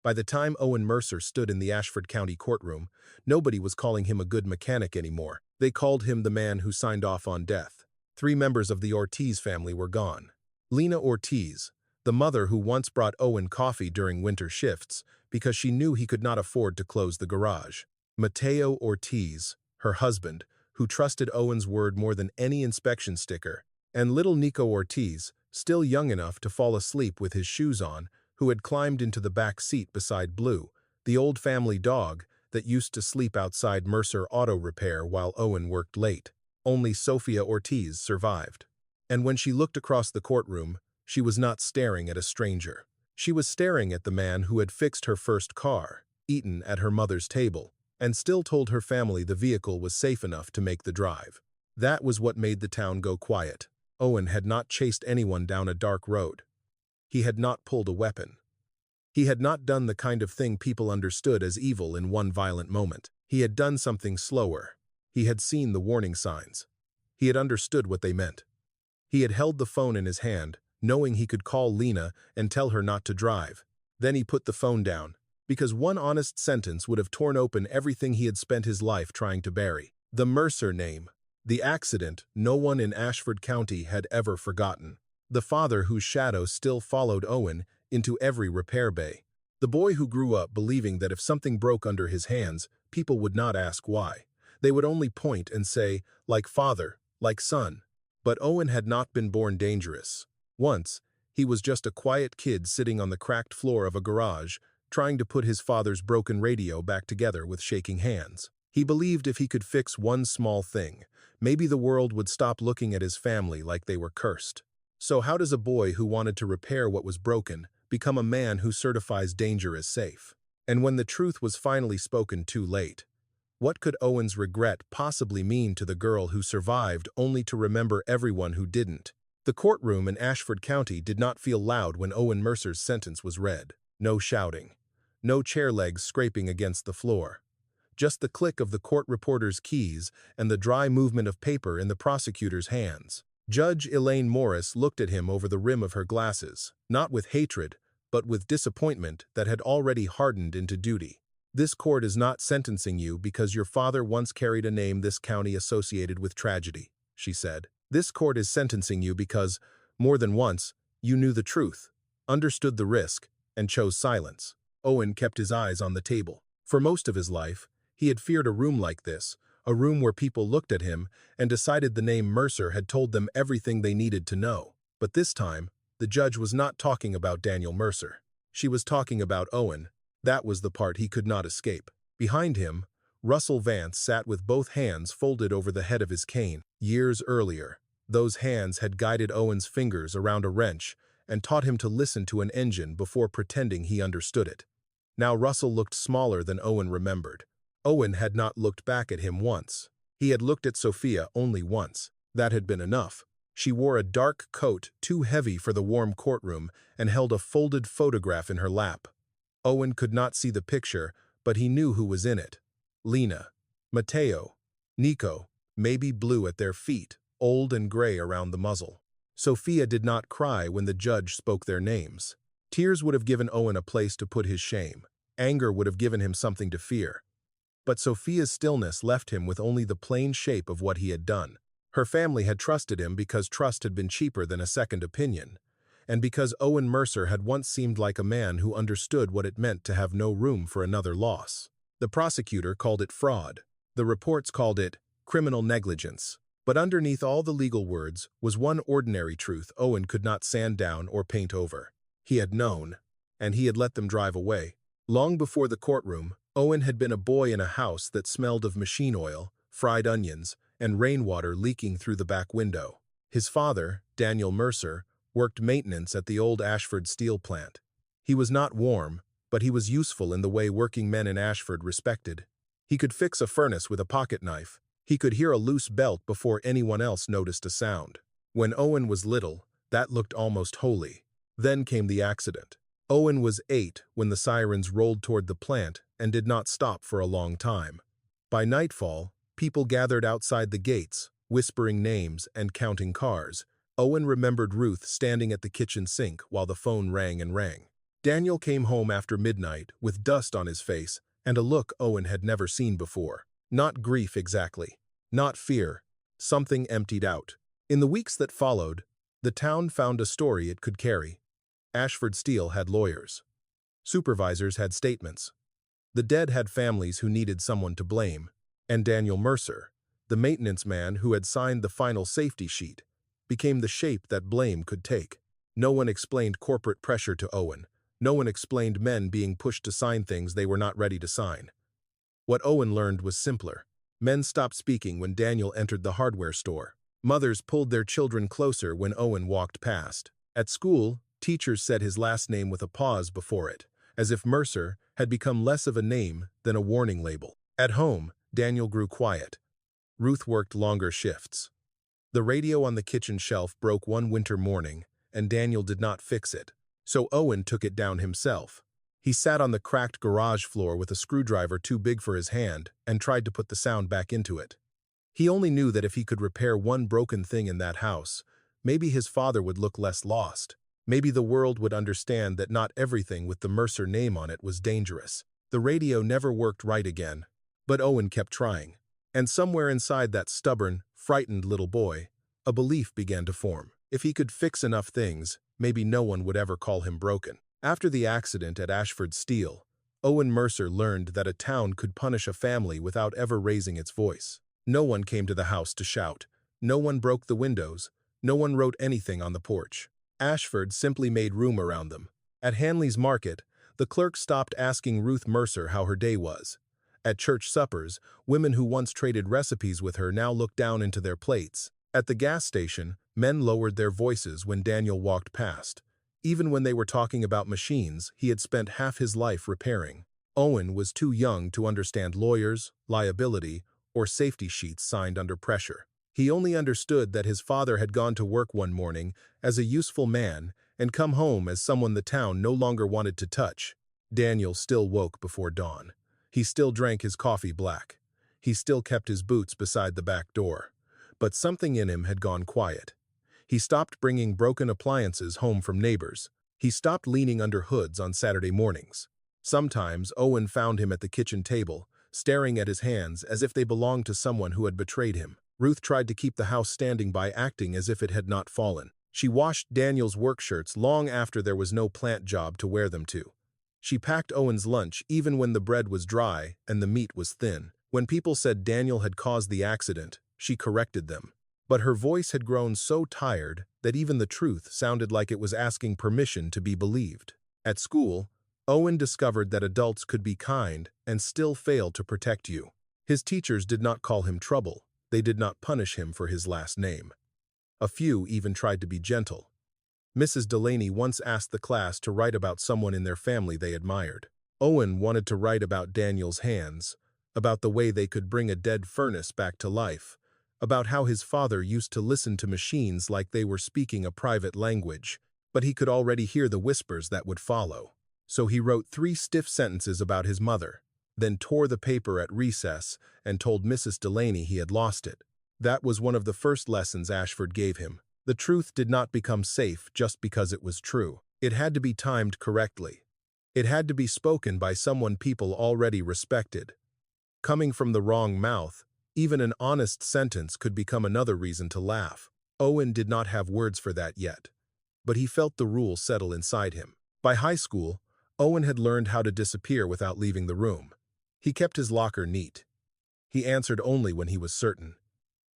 By the time Owen Mercer stood in the Ashford County courtroom, nobody was calling him a good mechanic anymore. They called him the man who signed off on death. 3 members of the Ortiz family were gone. Lena Ortiz, the mother who once brought Owen coffee during winter shifts because she knew he could not afford to close the garage. Mateo Ortiz, her husband, who trusted Owen's word more than any inspection sticker. And little Nico Ortiz, still young enough to fall asleep with his shoes on, who had climbed into the back seat beside Blue, the old family dog that used to sleep outside Mercer Auto Repair while Owen worked late. Only Sophia Ortiz survived. And when she looked across the courtroom, she was not staring at a stranger. She was staring at the man who had fixed her first car, eaten at her mother's table, and still told her family the vehicle was safe enough to make the drive. That was what made the town go quiet. Owen had not chased anyone down a dark road. He had not pulled a weapon. He had not done the kind of thing people understood as evil in one violent moment. He had done something slower. He had seen the warning signs. He had understood what they meant. He had held the phone in his hand, knowing he could call Lena and tell her not to drive. Then he put the phone down, because one honest sentence would have torn open everything he had spent his life trying to bury. The Mercer name. The accident no one in Ashford County had ever forgotten. The father whose shadow still followed Owen into every repair bay. The boy who grew up believing that if something broke under his hands, people would not ask why. They would only point and say, like father, like son. But Owen had not been born dangerous. Once, he was just a quiet kid sitting on the cracked floor of a garage, trying to put his father's broken radio back together with shaking hands. He believed if he could fix one small thing, maybe the world would stop looking at his family like they were cursed. So how does a boy who wanted to repair what was broken become a man who certifies danger as safe? And when the truth was finally spoken too late, what could Owen's regret possibly mean to the girl who survived only to remember everyone who didn't? The courtroom in Ashford County did not feel loud when Owen Mercer's sentence was read. No shouting. No chair legs scraping against the floor. Just the click of the court reporter's keys and the dry movement of paper in the prosecutor's hands. Judge Elaine Morris looked at him over the rim of her glasses, not with hatred, but with disappointment that had already hardened into duty. This court is not sentencing you because your father once carried a name this county associated with tragedy, she said. This court is sentencing you because, more than once, you knew the truth, understood the risk, and chose silence. Owen kept his eyes on the table. For most of his life, he had feared a room like this, a room where people looked at him and decided the name Mercer had told them everything they needed to know. But this time, the judge was not talking about Daniel Mercer. She was talking about Owen. That was the part he could not escape. Behind him, Russell Vance sat with both hands folded over the head of his cane. Years earlier, those hands had guided Owen's fingers around a wrench and taught him to listen to an engine before pretending he understood it. Now Russell looked smaller than Owen remembered. Owen had not looked back at him once. He had looked at Sophia only once. That had been enough. She wore a dark coat too heavy for the warm courtroom and held a folded photograph in her lap. Owen could not see the picture, but he knew who was in it. Lena, Mateo, Nico, maybe Blue at their feet, old and gray around the muzzle. Sophia did not cry when the judge spoke their names. Tears would have given Owen a place to put his shame. Anger would have given him something to fear. But Sophia's stillness left him with only the plain shape of what he had done. Her family had trusted him because trust had been cheaper than a second opinion, and because Owen Mercer had once seemed like a man who understood what it meant to have no room for another loss. The prosecutor called it fraud. The reports called it criminal negligence. But underneath all the legal words was one ordinary truth Owen could not sand down or paint over. He had known, and he had let them drive away. Long before the courtroom, Owen had been a boy in a house that smelled of machine oil, fried onions, and rainwater leaking through the back window. His father, Daniel Mercer, worked maintenance at the old Ashford steel plant. He was not warm, but he was useful in the way working men in Ashford respected. He could fix a furnace with a pocket knife. He could hear a loose belt before anyone else noticed a sound. When Owen was little, that looked almost holy. Then came the accident. Owen was 8 when the sirens rolled toward the plant and did not stop for a long time. By nightfall, people gathered outside the gates, whispering names and counting cars. Owen remembered Ruth standing at the kitchen sink while the phone rang and rang. Daniel came home after midnight with dust on his face and a look Owen had never seen before. Not grief exactly. Not fear. Something emptied out. In the weeks that followed, the town found a story it could carry. Ashford Steel had lawyers. Supervisors had statements. The dead had families who needed someone to blame. And Daniel Mercer, the maintenance man who had signed the final safety sheet, became the shape that blame could take. No one explained corporate pressure to Owen. No one explained men being pushed to sign things they were not ready to sign. What Owen learned was simpler. Men stopped speaking when Daniel entered the hardware store. Mothers pulled their children closer when Owen walked past. At school, teachers said his last name with a pause before it, as if Mercer had become less of a name than a warning label. At home, Daniel grew quiet. Ruth worked longer shifts. The radio on the kitchen shelf broke one winter morning, and Daniel did not fix it. So Owen took it down himself. He sat on the cracked garage floor with a screwdriver too big for his hand and tried to put the sound back into it. He only knew that if he could repair one broken thing in that house, maybe his father would look less lost. Maybe the world would understand that not everything with the Mercer name on it was dangerous. The radio never worked right again, but Owen kept trying. And somewhere inside that stubborn, frightened little boy, a belief began to form. If he could fix enough things, maybe no one would ever call him broken. After the accident at Ashford Steel, Owen Mercer learned that a town could punish a family without ever raising its voice. No one came to the house to shout. No one broke the windows. No one wrote anything on the porch. Ashford simply made room around them. At Hanley's Market, the clerk stopped asking Ruth Mercer how her day was. At church suppers, women who once traded recipes with her now looked down into their plates. At the gas station, men lowered their voices when Daniel walked past. Even when they were talking about machines he had spent half his life repairing. Owen was too young to understand lawyers, liability, or safety sheets signed under pressure. He only understood that his father had gone to work one morning as a useful man and come home as someone the town no longer wanted to touch. Daniel still woke before dawn. He still drank his coffee black. He still kept his boots beside the back door. But something in him had gone quiet. He stopped bringing broken appliances home from neighbors. He stopped leaning under hoods on Saturday mornings. Sometimes Owen found him at the kitchen table, staring at his hands as if they belonged to someone who had betrayed him. Ruth tried to keep the house standing by acting as if it had not fallen. She washed Daniel's work shirts long after there was no plant job to wear them to. She packed Owen's lunch even when the bread was dry and the meat was thin. When people said Daniel had caused the accident, she corrected them. But her voice had grown so tired that even the truth sounded like it was asking permission to be believed. At school, Owen discovered that adults could be kind and still fail to protect you. His teachers did not call him trouble. They did not punish him for his last name. A few even tried to be gentle. Mrs. Delaney once asked the class to write about someone in their family they admired. Owen wanted to write about Daniel's hands, about the way they could bring a dead furnace back to life, about how his father used to listen to machines like they were speaking a private language, but he could already hear the whispers that would follow. So he wrote 3 stiff sentences about his mother, then tore the paper at recess and told Mrs. Delaney he had lost it. That was one of the first lessons Ashford gave him. The truth did not become safe just because it was true. It had to be timed correctly. It had to be spoken by someone people already respected. Coming from the wrong mouth, even an honest sentence could become another reason to laugh. Owen did not have words for that yet, but he felt the rule settle inside him. By high school, Owen had learned how to disappear without leaving the room. He kept his locker neat. He answered only when he was certain.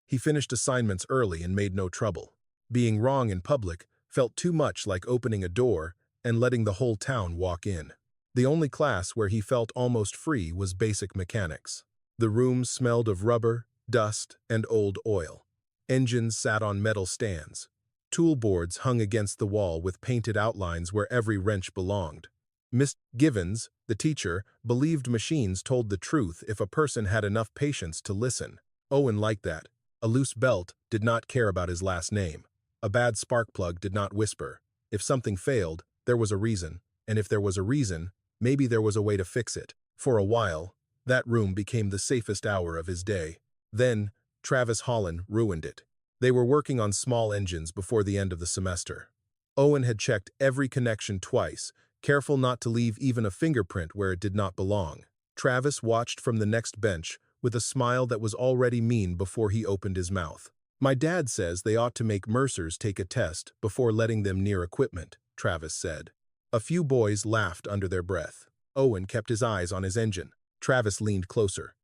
He finished assignments early and made no trouble. Being wrong in public felt too much like opening a door and letting the whole town walk in. The only class where he felt almost free was basic mechanics. The rooms smelled of rubber, dust, and old oil. Engines sat on metal stands. Toolboards hung against the wall with painted outlines where every wrench belonged. Miss Givens, the teacher, believed machines told the truth if a person had enough patience to listen. Owen liked that. A loose belt did not care about his last name. A bad spark plug did not whisper. If something failed, there was a reason, and if there was a reason, maybe there was a way to fix it. For a while, that room became the safest hour of his day. Then, Travis Holland ruined it. They were working on small engines before the end of the semester. Owen had checked every connection twice, careful not to leave even a fingerprint where it did not belong. Travis watched from the next bench with a smile that was already mean before he opened his mouth. "My dad says they ought to make Mercers take a test before letting them near equipment," Travis said. A few boys laughed under their breath. Owen kept his eyes on his engine. Travis leaned closer.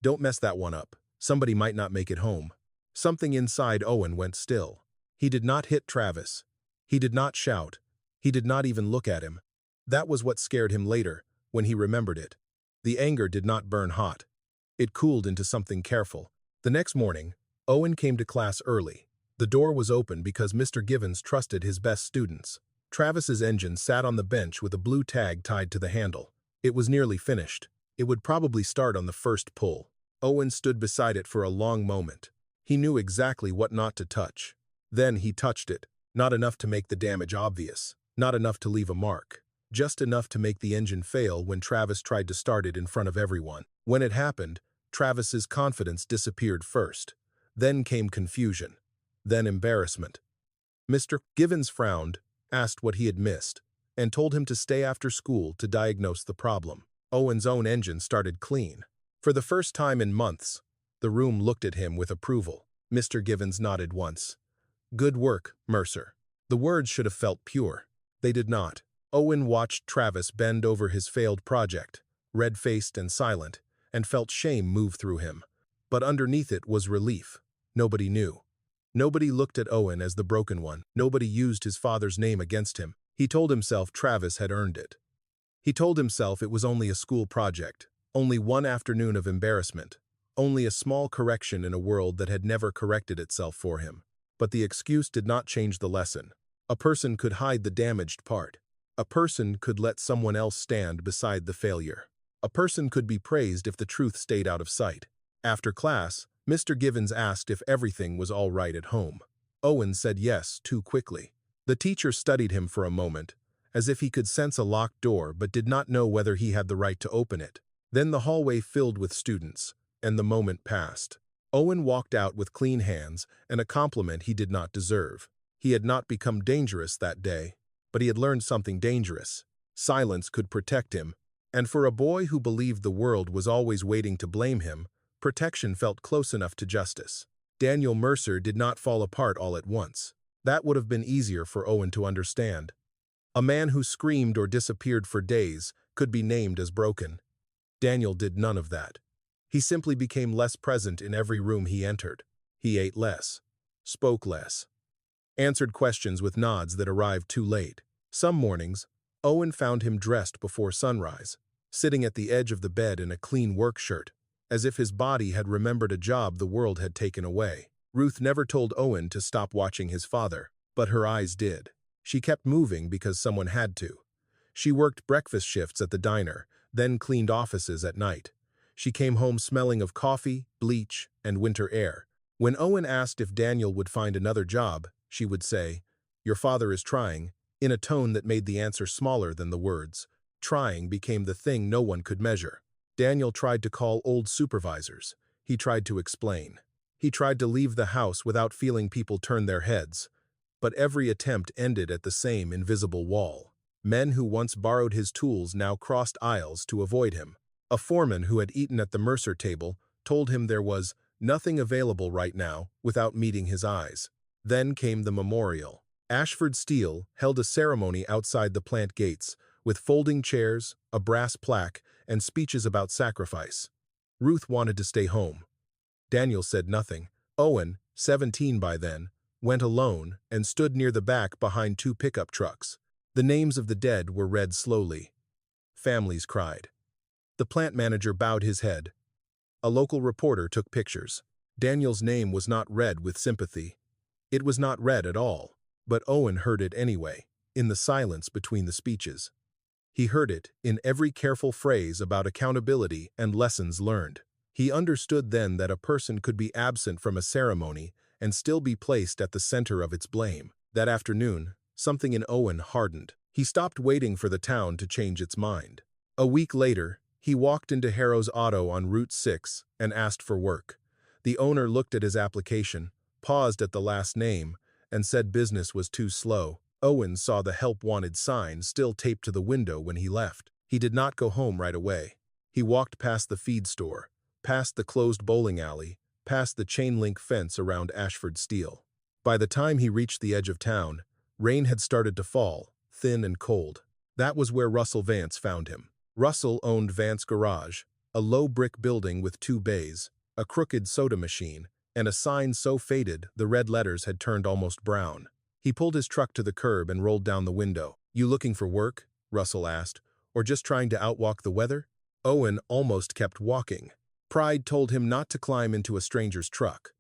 "Don't mess that one up. Somebody might not make it home." Something inside Owen went still. He did not hit Travis. He did not shout. He did not even look at him. That was what scared him later, when he remembered it. The anger did not burn hot. It cooled into something careful. The next morning, Owen came to class early. The door was open because Mr. Givens trusted his best students. Travis's engine sat on the bench with a blue tag tied to the handle. It was nearly finished. It would probably start on the first pull. Owen stood beside it for a long moment. He knew exactly what not to touch. Then he touched it, not enough to make the damage obvious, not enough to leave a mark, just enough to make the engine fail when Travis tried to start it in front of everyone. When it happened, Travis's confidence disappeared first. Then came confusion. Then embarrassment. Mr. Givens frowned, asked what he had missed, and told him to stay after school to diagnose the problem. Owen's own engine started clean. For the first time in months, the room looked at him with approval. Mr. Givens nodded once. "Good work, Mercer." The words should have felt pure. They did not. Owen watched Travis bend over his failed project, red-faced and silent, and felt shame move through him. But underneath it was relief. Nobody knew. Nobody looked at Owen as the broken one. Nobody used his father's name against him. He told himself Travis had earned it. He told himself it was only a school project, only one afternoon of embarrassment, only a small correction in a world that had never corrected itself for him. But the excuse did not change the lesson. A person could hide the damaged part. A person could let someone else stand beside the failure. A person could be praised if the truth stayed out of sight. After class, Mr. Givens asked if everything was all right at home. Owen said yes too quickly. The teacher studied him for a moment, as if he could sense a locked door but did not know whether he had the right to open it. Then the hallway filled with students, and the moment passed. Owen walked out with clean hands and a compliment he did not deserve. He had not become dangerous that day, but he had learned something dangerous. Silence could protect him, and for a boy who believed the world was always waiting to blame him, protection felt close enough to justice. Daniel Mercer did not fall apart all at once. That would have been easier for Owen to understand. A man who screamed or disappeared for days could be named as broken. Daniel did none of that. He simply became less present in every room he entered. He ate less, spoke less, answered questions with nods that arrived too late. Some mornings, Owen found him dressed before sunrise, sitting at the edge of the bed in a clean work shirt, as if his body had remembered a job the world had taken away. Ruth never told Owen to stop watching his father, but her eyes did. She kept moving because someone had to. She worked breakfast shifts at the diner, then cleaned offices at night. She came home smelling of coffee, bleach, and winter air. When Owen asked if Daniel would find another job, she would say, "Your father is trying," in a tone that made the answer smaller than the words. Trying became the thing no one could measure. Daniel tried to call old supervisors. He tried to explain. He tried to leave the house without feeling people turn their heads. But every attempt ended at the same invisible wall. Men who once borrowed his tools now crossed aisles to avoid him. A foreman who had eaten at the Mercer table told him there was nothing available right now without meeting his eyes. Then came the memorial. Ashford Steel held a ceremony outside the plant gates, with folding chairs, a brass plaque, and speeches about sacrifice. Ruth wanted to stay home. Daniel said nothing. Owen, 17 by then, went alone and stood near the back behind two pickup trucks. The names of the dead were read slowly. Families cried. The plant manager bowed his head. A local reporter took pictures. Daniel's name was not read with sympathy. It was not read at all, but Owen heard it anyway, in the silence between the speeches. He heard it in every careful phrase about accountability and lessons learned. He understood then that a person could be absent from a ceremony and still be placed at the center of its blame. That afternoon, something in Owen hardened. He stopped waiting for the town to change its mind. A week later, he walked into Harrow's Auto on Route 6 and asked for work. The owner looked at his application, paused at the last name, and said business was too slow. Owen saw the help wanted sign still taped to the window when he left. He did not go home right away. He walked past the feed store, past the closed bowling alley, past the chain-link fence around Ashford Steel. By the time he reached the edge of town, rain had started to fall, thin and cold. That was where Russell Vance found him. Russell owned Vance Garage, a low brick building with 2 bays, a crooked soda machine, and a sign so faded the red letters had turned almost brown. He pulled his truck to the curb and rolled down the window. "You looking for work?" Russell asked. "Or just trying to outwalk the weather?" Owen almost kept walking. Pride told him not to climb into a stranger's truck.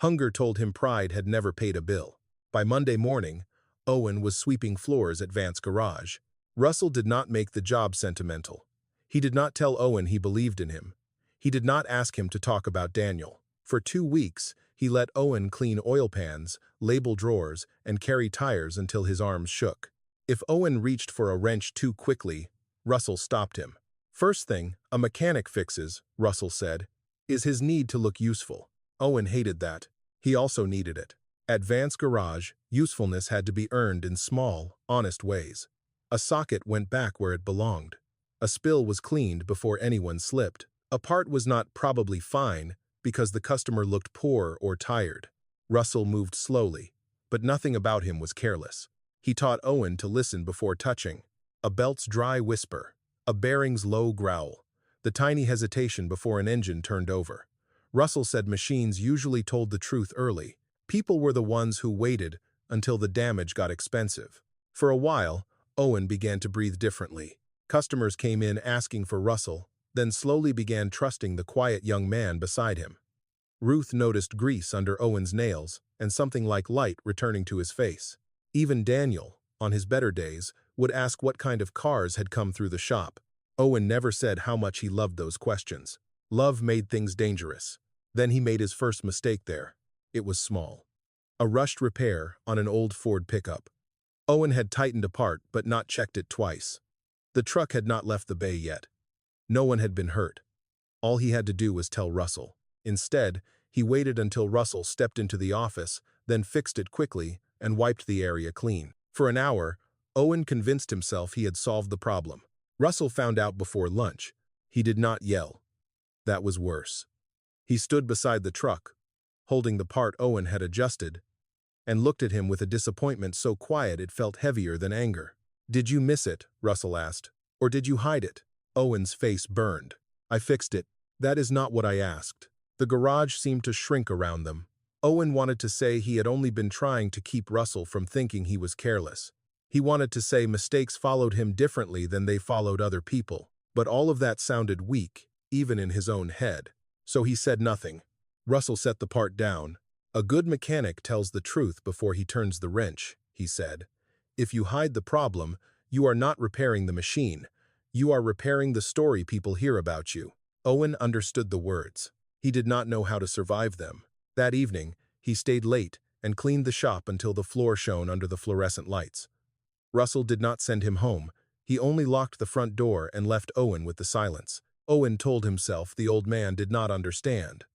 Hunger told him pride had never paid a bill. By Monday morning, Owen was sweeping floors at Vance Garage. Russell did not make the job sentimental. He did not tell Owen he believed in him. He did not ask him to talk about Daniel. For 2 weeks, he let Owen clean oil pans, label drawers, and carry tires until his arms shook. If Owen reached for a wrench too quickly, Russell stopped him. "First thing a mechanic fixes," Russell said, "is his need to look useful." Owen hated that. He also needed it. At Vance Garage, usefulness had to be earned in small, honest ways. A socket went back where it belonged. A spill was cleaned before anyone slipped. A part was not probably fine because the customer looked poor or tired. Russell moved slowly, but nothing about him was careless. He taught Owen to listen before touching. A belt's dry whisper, a bearing's low growl, the tiny hesitation before an engine turned over. Russell said machines usually told the truth early. People were the ones who waited until the damage got expensive. For a while, Owen began to breathe differently. Customers came in asking for Russell, then slowly began trusting the quiet young man beside him. Ruth noticed grease under Owen's nails and something like light returning to his face. Even Daniel, on his better days, would ask what kind of cars had come through the shop. Owen never said how much he loved those questions. Love made things dangerous. Then he made his first mistake there. It was small. A rushed repair on an old Ford pickup. Owen had tightened a part but not checked it twice. The truck had not left the bay yet. No one had been hurt. All he had to do was tell Russell. Instead, he waited until Russell stepped into the office, then fixed it quickly and wiped the area clean. For an hour, Owen convinced himself he had solved the problem. Russell found out before lunch. He did not yell. That was worse. He stood beside the truck, holding the part Owen had adjusted, and looked at him with a disappointment so quiet it felt heavier than anger. "Did you miss it?" Russell asked. "Or did you hide it?" Owen's face burned. "I fixed it. That is not what I asked." The garage seemed to shrink around them. Owen wanted to say he had only been trying to keep Russell from thinking he was careless. He wanted to say mistakes followed him differently than they followed other people. But all of that sounded weak, even in his own head. So he said nothing. Russell set the part down. "A good mechanic tells the truth before he turns the wrench," he said. "If you hide the problem, you are not repairing the machine. You are repairing the story people hear about you." Owen understood the words. He did not know how to survive them. That evening, he stayed late and cleaned the shop until the floor shone under the fluorescent lights. Russell did not send him home. He only locked the front door and left Owen with the silence. Owen told himself the old man did not understand.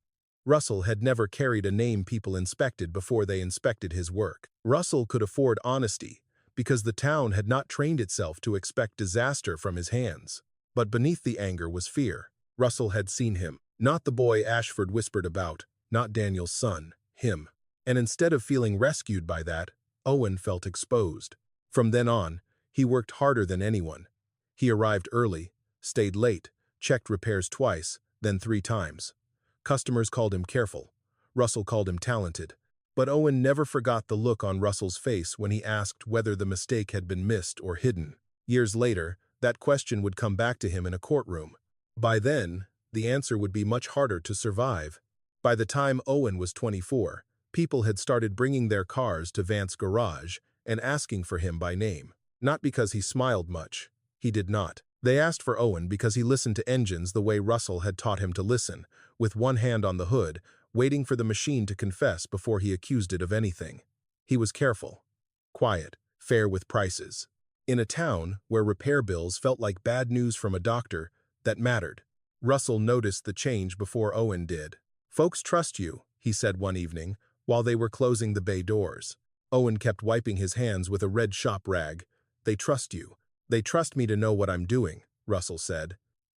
Russell had never carried a name people inspected before they inspected his work. Russell could afford honesty because the town had not trained itself to expect disaster from his hands. But beneath the anger was fear. Russell had seen him. Not the boy Ashford whispered about, not Daniel's son, him. And instead of feeling rescued by that, Owen felt exposed. From then on, he worked harder than anyone. He arrived early, stayed late, checked repairs twice, then 3 times. Customers called him careful. Russell called him talented. But Owen never forgot the look on Russell's face when he asked whether the mistake had been missed or hidden. Years later, that question would come back to him in a courtroom. By then, the answer would be much harder to survive. By the time Owen was 24, people had started bringing their cars to Vance Garage and asking for him by name. Not because he smiled much. He did not. They asked for Owen because he listened to engines the way Russell had taught him to listen, with one hand on the hood, waiting for the machine to confess before he accused it of anything. He was careful, quiet, fair with prices. In a town where repair bills felt like bad news from a doctor, that mattered. Russell noticed the change before Owen did. "Folks trust you," he said one evening, while they were closing the bay doors. Owen kept wiping his hands with a red shop rag. They trust you. They trust me to know what I'm doing, Russell said.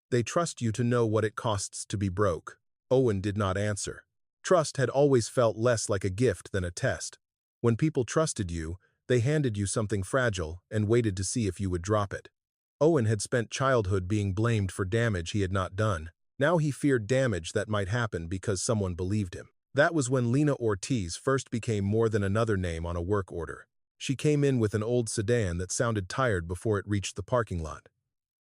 They trust you to know what it costs to be broke. Owen did not answer. Trust had always felt less like a gift than a test. When people trusted you, they handed you something fragile and waited to see if you would drop it. Owen had spent childhood being blamed for damage he had not done. Now he feared damage that might happen because someone believed him. That was when Lena Ortiz first became more than another name on a work order. She came in with an old sedan that sounded tired before it reached the parking lot.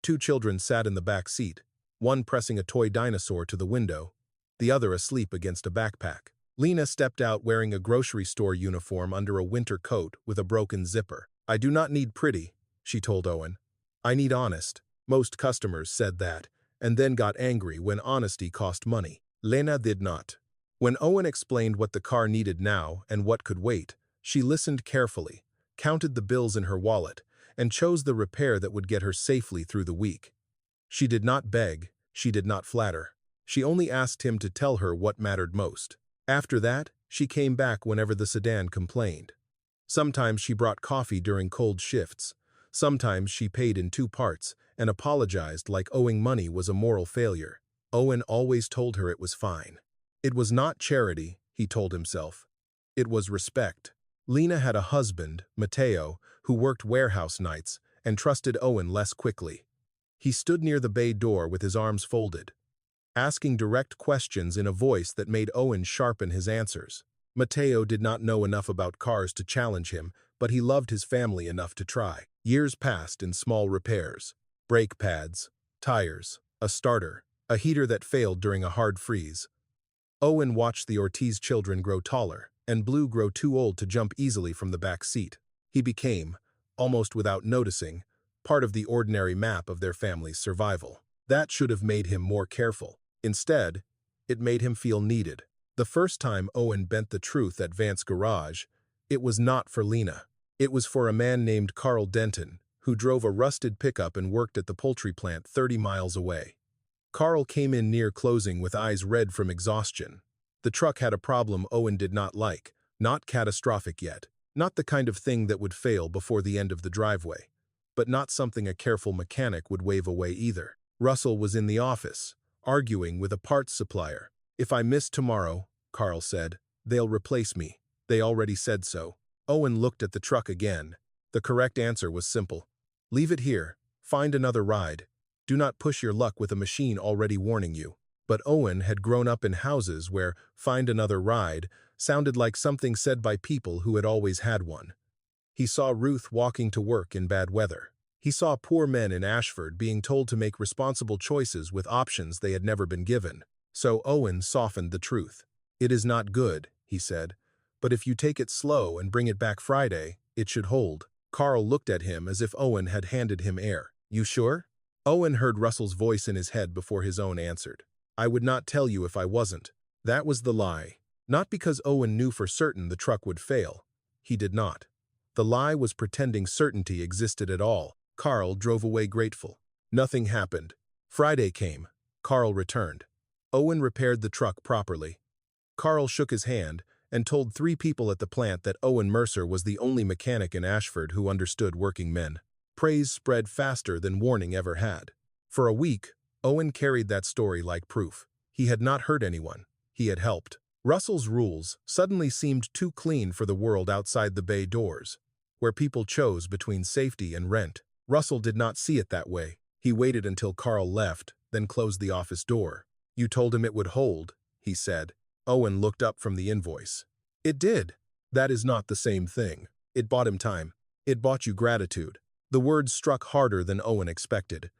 2 children sat in the back seat, one pressing a toy dinosaur to the window, the other asleep against a backpack. Lena stepped out wearing a grocery store uniform under a winter coat with a broken zipper. "I do not need pretty," she told Owen. "I need honest." Most customers said that, and then got angry when honesty cost money. Lena did not. When Owen explained what the car needed now and what could wait, she listened carefully, counted the bills in her wallet, and chose the repair that would get her safely through the week. She did not beg, she did not flatter. She only asked him to tell her what mattered most. After that, she came back whenever the sedan complained. Sometimes she brought coffee during cold shifts. Sometimes she paid in 2 parts and apologized like owing money was a moral failure. Owen always told her it was fine. It was not charity, he told himself. It was respect. Lena had a husband, Mateo, who worked warehouse nights and trusted Owen less quickly. He stood near the bay door with his arms folded, asking direct questions in a voice that made Owen sharpen his answers. Mateo did not know enough about cars to challenge him, but he loved his family enough to try. Years passed in small repairs. Brake pads, tires, a starter, a heater that failed during a hard freeze. Owen watched the Ortiz children grow taller, and Blue grow too old to jump easily from the back seat. He became, almost without noticing, part of the ordinary map of their family's survival. That should have made him more careful. Instead, it made him feel needed. The first time Owen bent the truth at Vance's garage, it was not for Lena. It was for a man named Carl Denton, who drove a rusted pickup and worked at the poultry plant 30 miles away. Carl came in near closing with eyes red from exhaustion. The truck had a problem Owen did not like, not catastrophic yet, not the kind of thing that would fail before the end of the driveway, but not something a careful mechanic would wave away either. Russell was in the office, arguing with a parts supplier. "If I miss tomorrow," Carl said, "they'll replace me. They already said so." Owen looked at the truck again. The correct answer was simple. "Leave it here. Find another ride. Do not push your luck with a machine already warning you." But Owen had grown up in houses where "find another ride" sounded like something said by people who had always had one. He saw Ruth walking to work in bad weather. He saw poor men in Ashford being told to make responsible choices with options they had never been given. So Owen softened the truth. "It is not good," he said, "but if you take it slow and bring it back Friday, it should hold." Carl looked at him as if Owen had handed him air. "You sure?" Owen heard Russell's voice in his head before his own answered. "I would not tell you if I wasn't." That was the lie. Not because Owen knew for certain the truck would fail. He did not. The lie was pretending certainty existed at all. Carl drove away grateful. Nothing happened. Friday came. Carl returned. Owen repaired the truck properly. Carl shook his hand and told 3 people at the plant that Owen Mercer was the only mechanic in Ashford who understood working men. Praise spread faster than warning ever had. For a week, Owen carried that story like proof. He had not hurt anyone. He had helped. Russell's rules suddenly seemed too clean for the world outside the bay doors, where people chose between safety and rent. Russell did not see it that way. He waited until Carl left, then closed the office door. "You told him it would hold," he said. Owen looked up from the invoice. "It did." "That is not the same thing. It bought him time. It bought you gratitude." The words struck harder than Owen expected.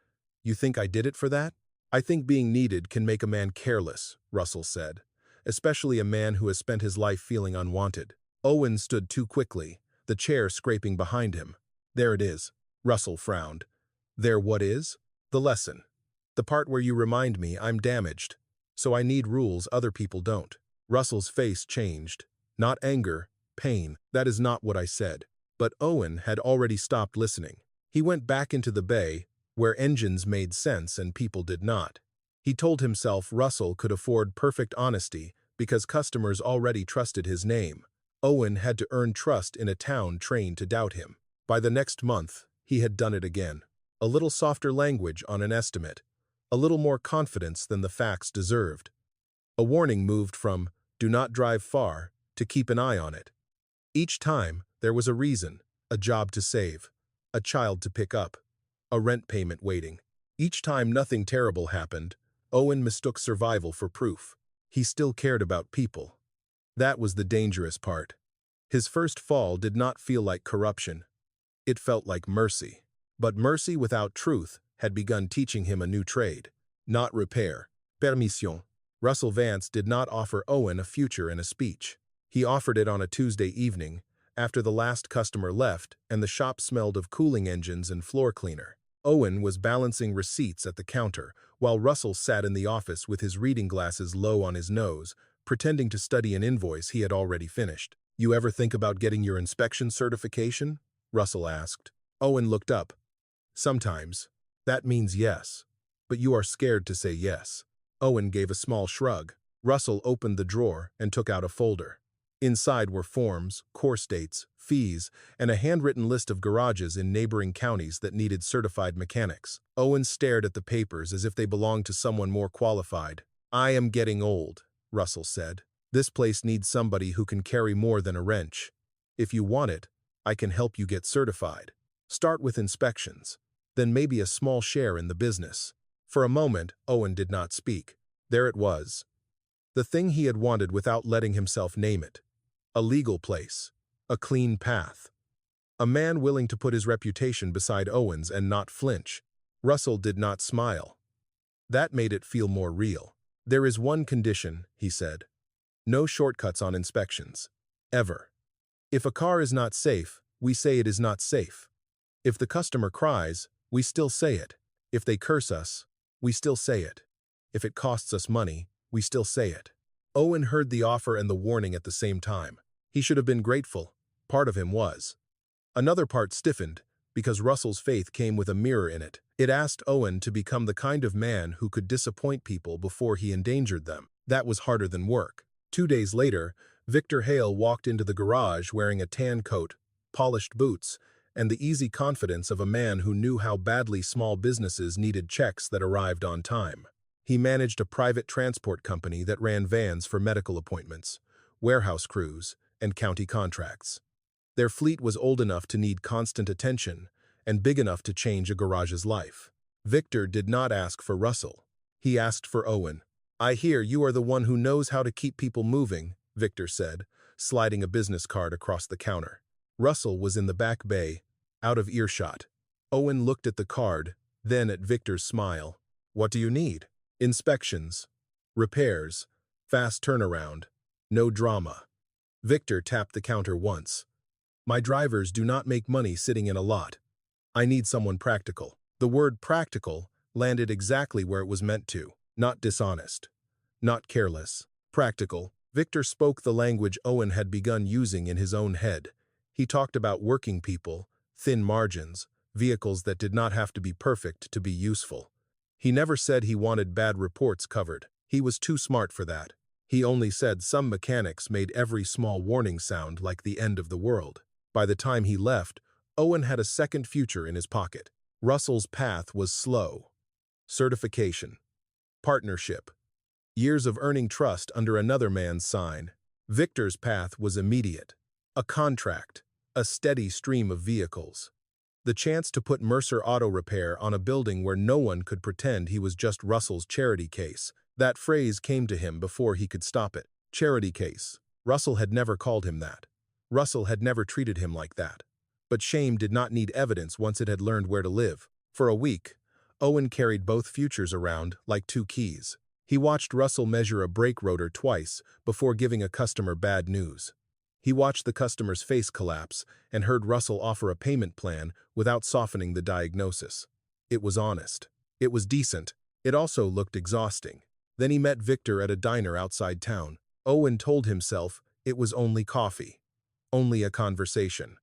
"You think I did it for that?" "I think being needed can make a man careless," Russell said, "especially a man who has spent his life feeling unwanted." Owen stood too quickly, the chair scraping behind him. "There it is." Russell frowned. "There what is?" "The lesson. The part where you remind me I'm damaged, so I need rules other people don't." Russell's face changed. Not anger, pain. "That is not what I said." But Owen had already stopped listening. He went back into the bay, where engines made sense and people did not. He told himself Russell could afford perfect honesty because customers already trusted his name. Owen had to earn trust in a town trained to doubt him. By the next month, he had done it again. A little softer language on an estimate, a little more confidence than the facts deserved. A warning moved from, "Do not drive far," to "Keep an eye on it." Each time, there was a reason, a job to save, a child to pick up, a rent payment waiting. Each time nothing terrible happened, Owen mistook survival for proof. He still cared about people. That was the dangerous part. His first fall did not feel like corruption. It felt like mercy. But mercy without truth had begun teaching him a new trade. Not repair. Permission. Russell Vance did not offer Owen a future in a speech. He offered it on a Tuesday evening, after the last customer left and the shop smelled of cooling engines and floor cleaner. Owen was balancing receipts at the counter, while Russell sat in the office with his reading glasses low on his nose, pretending to study an invoice he had already finished. "You ever think about getting your inspection certification?" Russell asked. Owen looked up. "Sometimes. That means yes. But you are scared to say yes." Owen gave a small shrug. Russell opened the drawer and took out a folder. Inside were forms, course dates, fees, and a handwritten list of garages in neighboring counties that needed certified mechanics. Owen stared at the papers as if they belonged to someone more qualified. "I am getting old," Russell said. "This place needs somebody who can carry more than a wrench. If you want it, I can help you get certified. Start with inspections, then maybe a small share in the business." For a moment, Owen did not speak. There it was. The thing he had wanted without letting himself name it. A legal place. A clean path. A man willing to put his reputation beside Owen's and not flinch. Russell did not smile. That made it feel more real. "There is one condition," he said. "No shortcuts on inspections. Ever. If a car is not safe, we say it is not safe. If the customer cries, we still say it. If they curse us, we still say it. If it costs us money, we still say it." Owen heard the offer and the warning at the same time. He should have been grateful. Part of him was. Another part stiffened, because Russell's faith came with a mirror in it. It asked Owen to become the kind of man who could disappoint people before he endangered them. That was harder than work. 2 days later, Victor Hale walked into the garage wearing a tan coat, polished boots, and the easy confidence of a man who knew how badly small businesses needed checks that arrived on time. He managed a private transport company that ran vans for medical appointments, warehouse crews, and county contracts. Their fleet was old enough to need constant attention and big enough to change a garage's life. Victor did not ask for Russell. He asked for Owen. "I hear you are the one who knows how to keep people moving," Victor said, sliding a business card across the counter. Russell was in the back bay, out of earshot. Owen looked at the card, then at Victor's smile. "What do you need?" "Inspections. Repairs. Fast turnaround. No drama." Victor tapped the counter once. "My drivers do not make money sitting in a lot. I need someone practical." The word practical landed exactly where it was meant to. Not dishonest. Not careless. Practical. Victor spoke the language Owen had begun using in his own head. He talked about working people, thin margins, vehicles that did not have to be perfect to be useful. He never said he wanted bad reports covered. He was too smart for that. He only said some mechanics made every small warning sound like the end of the world. By the time he left, Owen had a second future in his pocket. Russell's path was slow. Certification. Partnership. Years of earning trust under another man's sign. Victor's path was immediate. A contract. A steady stream of vehicles. The chance to put Mercer Auto Repair on a building where no one could pretend he was just Russell's charity case. That phrase came to him before he could stop it. Charity case. Russell had never called him that. Russell had never treated him like that. But shame did not need evidence once it had learned where to live. For a week, Owen carried both futures around like two keys. He watched Russell measure a brake rotor twice before giving a customer bad news. He watched the customer's face collapse and heard Russell offer a payment plan without softening the diagnosis. It was honest. It was decent. It also looked exhausting. Then he met Victor at a diner outside town. Owen told himself it was only coffee. Only a conversation.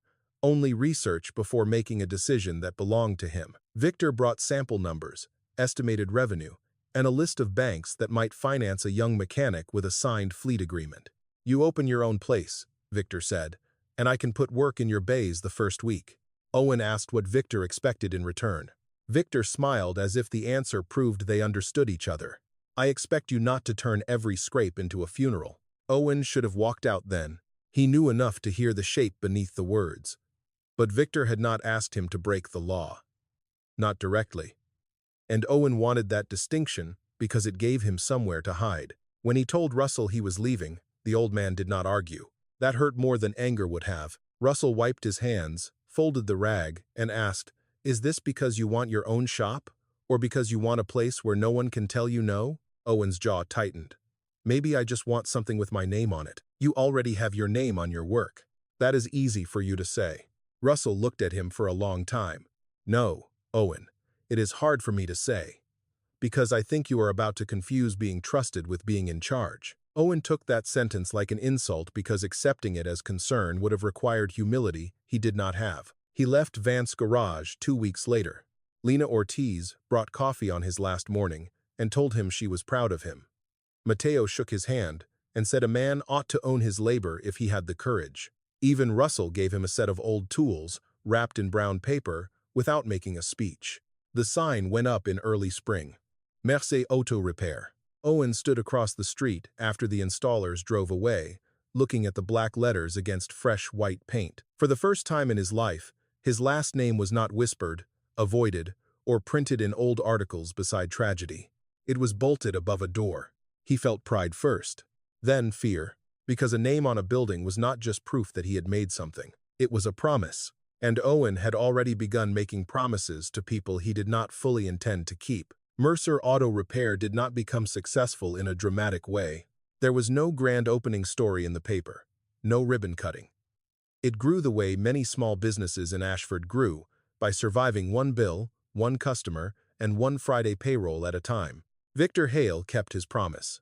Only research before making a decision that belonged to him. Victor brought sample numbers, estimated revenue, and a list of banks that might finance a young mechanic with a signed fleet agreement. "You open your own place," Victor said, "and I can put work in your bays the first week." Owen asked what Victor expected in return. Victor smiled as if the answer proved they understood each other. "I expect you not to turn every scrape into a funeral." Owen should have walked out then. He knew enough to hear the shape beneath the words. But Victor had not asked him to break the law. Not directly. And Owen wanted that distinction because it gave him somewhere to hide. When he told Russell he was leaving, the old man did not argue. That hurt more than anger would have. Russell wiped his hands, folded the rag, and asked, "Is this because you want your own shop? Or because you want a place where no one can tell you no?" Owen's jaw tightened. "Maybe I just want something with my name on it." "You already have your name on your work. That is easy for you to say." Russell looked at him for a long time. "No, Owen, it is hard for me to say. Because I think you are about to confuse being trusted with being in charge." Owen took that sentence like an insult because accepting it as concern would have required humility he did not have. He left Vance's garage 2 weeks later. Lena Ortiz brought coffee on his last morning and told him she was proud of him. Mateo shook his hand and said a man ought to own his labor if he had the courage. Even Russell gave him a set of old tools, wrapped in brown paper, without making a speech. The sign went up in early spring. Mercer Auto Repair. Owen stood across the street after the installers drove away, looking at the black letters against fresh white paint. For the first time in his life, his last name was not whispered, avoided, or printed in old articles beside tragedy. It was bolted above a door. He felt pride first, then fear, because a name on a building was not just proof that he had made something. It was a promise, and Owen had already begun making promises to people he did not fully intend to keep. Mercer Auto Repair did not become successful in a dramatic way. There was no grand opening story in the paper, no ribbon cutting. It grew the way many small businesses in Ashford grew, by surviving one bill, one customer, and one Friday payroll at a time. Victor Hale kept his promise.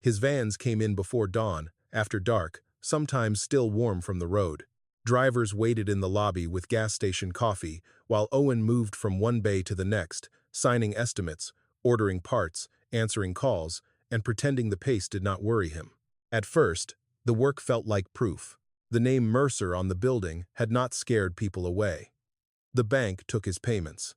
His vans came in before dawn, after dark, sometimes still warm from the road. Drivers waited in the lobby with gas station coffee, while Owen moved from one bay to the next, signing estimates, ordering parts, answering calls, and pretending the pace did not worry him. At first, the work felt like proof. The name Mercer on the building had not scared people away. The bank took his payments.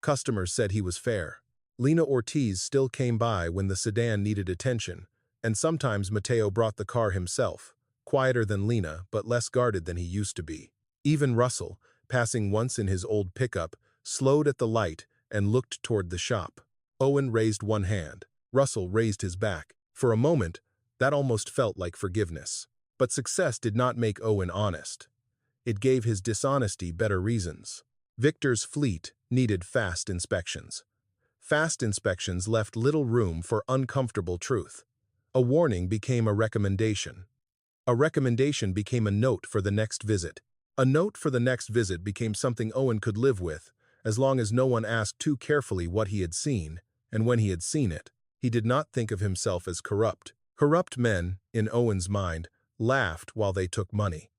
Customers said he was fair. Lena Ortiz still came by when the sedan needed attention, and sometimes Mateo brought the car himself, quieter than Lena but less guarded than he used to be. Even Russell, passing once in his old pickup, slowed at the light and looked toward the shop. Owen raised one hand. Russell raised his back. For a moment, that almost felt like forgiveness. But success did not make Owen honest. It gave his dishonesty better reasons. Victor's fleet needed fast inspections. Fast inspections left little room for uncomfortable truth. A warning became a recommendation. A recommendation became a note for the next visit. A note for the next visit became something Owen could live with, as long as no one asked too carefully what he had seen, and when he had seen it, he did not think of himself as corrupt. Corrupt men, in Owen's mind, laughed while they took money.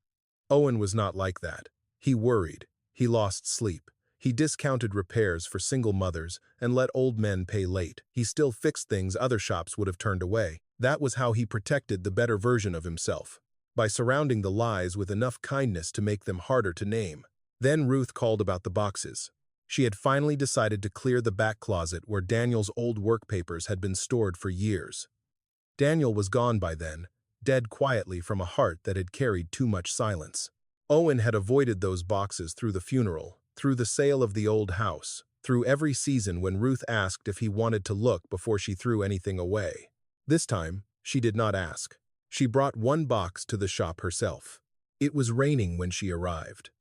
Owen was not like that. He worried. He lost sleep. He discounted repairs for single mothers and let old men pay late. He still fixed things other shops would have turned away. That was how he protected the better version of himself, by surrounding the lies with enough kindness to make them harder to name. Then Ruth called about the boxes. She had finally decided to clear the back closet where Daniel's old work papers had been stored for years. Daniel was gone by then, dead quietly from a heart that had carried too much silence. Owen had avoided those boxes through the funeral, through the sale of the old house, through every season when Ruth asked if he wanted to look before she threw anything away. This time, she did not ask. She brought one box to the shop herself. It was raining when she arrived.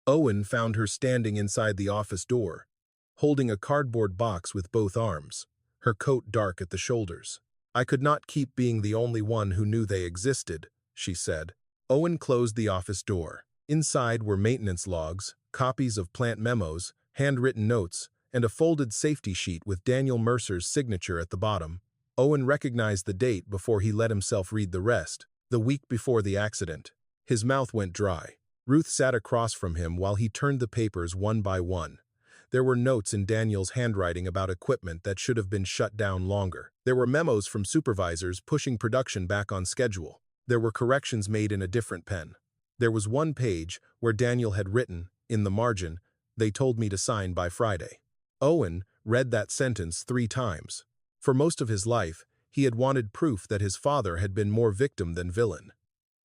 Owen found her standing inside the office door, holding a cardboard box with both arms, her coat dark at the shoulders. "I could not keep being the only one who knew they existed," she said. Owen closed the office door. Inside were maintenance logs, copies of plant memos, handwritten notes, and a folded safety sheet with Daniel Mercer's signature at the bottom. Owen recognized the date before he let himself read the rest, the week before the accident. His mouth went dry. Ruth sat across from him while he turned the papers one by one. There were notes in Daniel's handwriting about equipment that should have been shut down longer. There were memos from supervisors pushing production back on schedule. There were corrections made in a different pen. There was one page where Daniel had written, in the margin, "They told me to sign by Friday." Owen read that sentence 3 times. For most of his life, he had wanted proof that his father had been more victim than villain.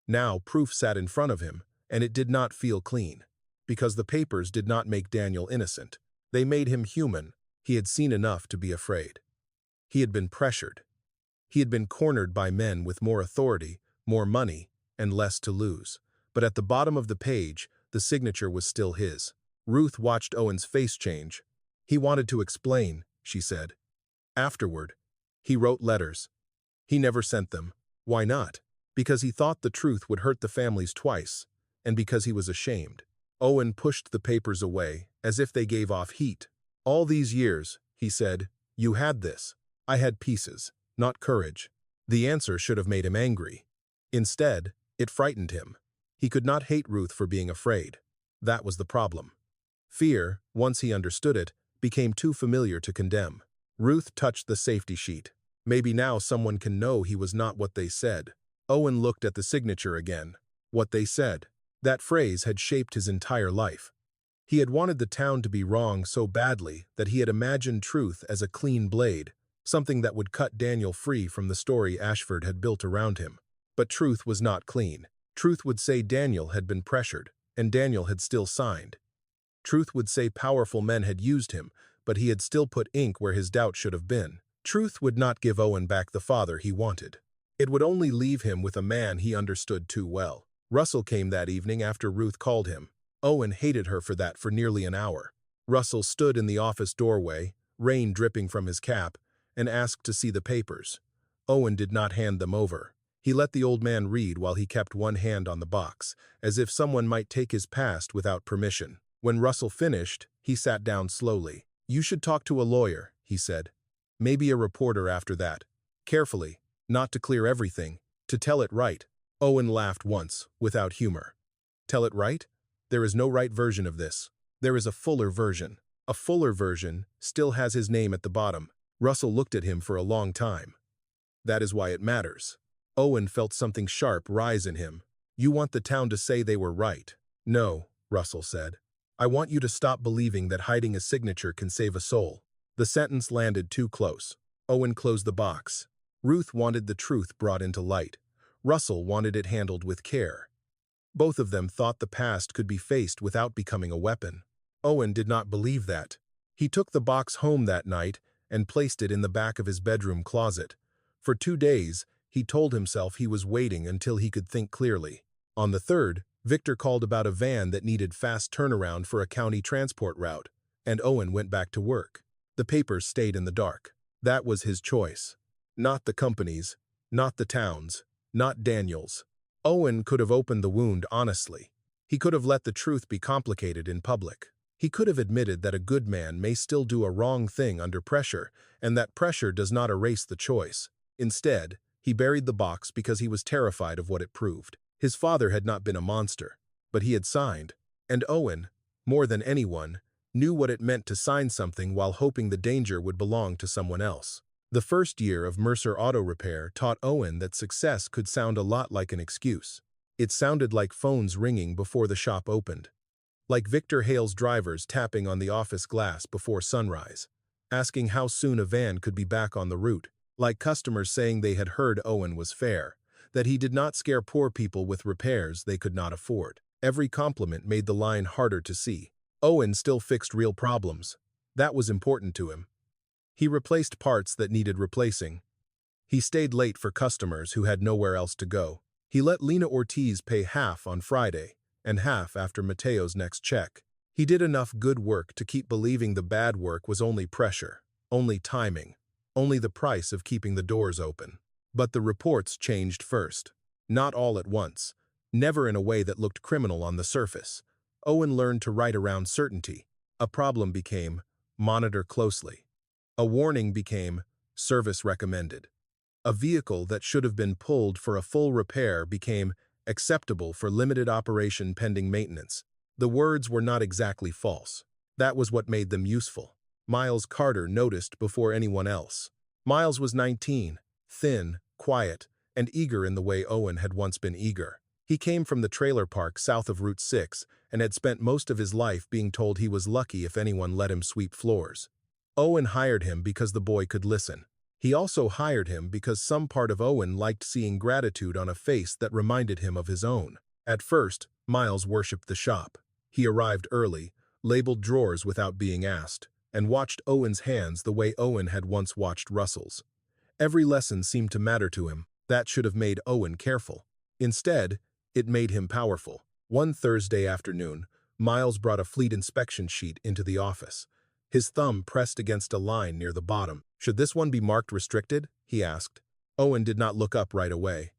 Now proof sat in front of him, and it did not feel clean. Because the papers did not make Daniel innocent. They made him human. He had seen enough to be afraid. He had been pressured. He had been cornered by men with more authority, more money, and less to lose. But at the bottom of the page, the signature was still his. Ruth watched Owen's face change. "He wanted to explain," she said. Afterward, he wrote letters. He never sent them. Why not? Because he thought the truth would hurt the families twice, and because he was ashamed. Owen pushed the papers away, as if they gave off heat. "All these years," he said, "you had this. I had pieces, not courage." The answer should have made him angry. Instead, it frightened him. He could not hate Ruth for being afraid. That was the problem. Fear, once he understood it, became too familiar to condemn. Ruth touched the safety sheet. Maybe now someone can know he was not what they said. Owen looked at the signature again. What they said. That phrase had shaped his entire life. He had wanted the town to be wrong so badly that he had imagined truth as a clean blade, something that would cut Daniel free from the story Ashford had built around him. But truth was not clean. Truth would say Daniel had been pressured, and Daniel had still signed. Truth would say powerful men had used him, but he had still put ink where his doubt should have been. Truth would not give Owen back the father he wanted. It would only leave him with a man he understood too well. Russell came that evening after Ruth called him. Owen hated her for that for nearly an hour. Russell stood in the office doorway, rain dripping from his cap, and asked to see the papers. Owen did not hand them over. He let the old man read while he kept one hand on the box, as if someone might take his past without permission. When Russell finished, he sat down slowly. "You should talk to a lawyer," he said. "Maybe a reporter after that. Carefully, not to clear everything, to tell it right." Owen laughed once, without humor. "Tell it right? There is no right version of this. There is a fuller version. A fuller version still has his name at the bottom." Russell looked at him for a long time. "That is why it matters." Owen felt something sharp rise in him. "You want the town to say they were right." "No," Russell said. "I want you to stop believing that hiding a signature can save a soul." The sentence landed too close. Owen closed the box. Ruth wanted the truth brought into light. Russell wanted it handled with care. Both of them thought the past could be faced without becoming a weapon. Owen did not believe that. He took the box home that night and placed it in the back of his bedroom closet. For 2 days, he told himself he was waiting until he could think clearly. On the 3rd, Victor called about a van that needed fast turnaround for a county transport route, and Owen went back to work. The papers stayed in the dark. That was his choice. Not the company's, not the town's, not Daniel's. Owen could have opened the wound honestly. He could have let the truth be complicated in public. He could have admitted that a good man may still do a wrong thing under pressure, and that pressure does not erase the choice. Instead, he buried the box because he was terrified of what it proved. His father had not been a monster, but he had signed. And Owen, more than anyone, knew what it meant to sign something while hoping the danger would belong to someone else. The first year of Mercer Auto Repair taught Owen that success could sound a lot like an excuse. It sounded like phones ringing before the shop opened. Like Victor Hale's drivers tapping on the office glass before sunrise, asking how soon a van could be back on the route. Like customers saying they had heard Owen was fair, that he did not scare poor people with repairs they could not afford. Every compliment made the line harder to see. Owen still fixed real problems. That was important to him. He replaced parts that needed replacing. He stayed late for customers who had nowhere else to go. He let Lena Ortiz pay half on Friday and half after Mateo's next check. He did enough good work to keep believing the bad work was only pressure, only timing, only the price of keeping the doors open. But the reports changed first. Not all at once. Never in a way that looked criminal on the surface. Owen learned to write around certainty. A problem became, monitor closely. A warning became, service recommended. A vehicle that should have been pulled for a full repair became acceptable for limited operation pending maintenance. The words were not exactly false. That was what made them useful. Miles Carter noticed before anyone else. Miles was 19, thin, quiet, and eager in the way Owen had once been eager. He came from the trailer park south of Route 6 and had spent most of his life being told he was lucky if anyone let him sweep floors. Owen hired him because the boy could listen. He also hired him because some part of Owen liked seeing gratitude on a face that reminded him of his own. At first, Miles worshipped the shop. He arrived early, labeled drawers without being asked, and watched Owen's hands the way Owen had once watched Russell's. Every lesson seemed to matter to him. That should have made Owen careful. Instead, it made him powerful. One Thursday afternoon, Miles brought a fleet inspection sheet into the office. His thumb pressed against a line near the bottom. "Should this one be marked restricted?" he asked. Owen did not look up right away.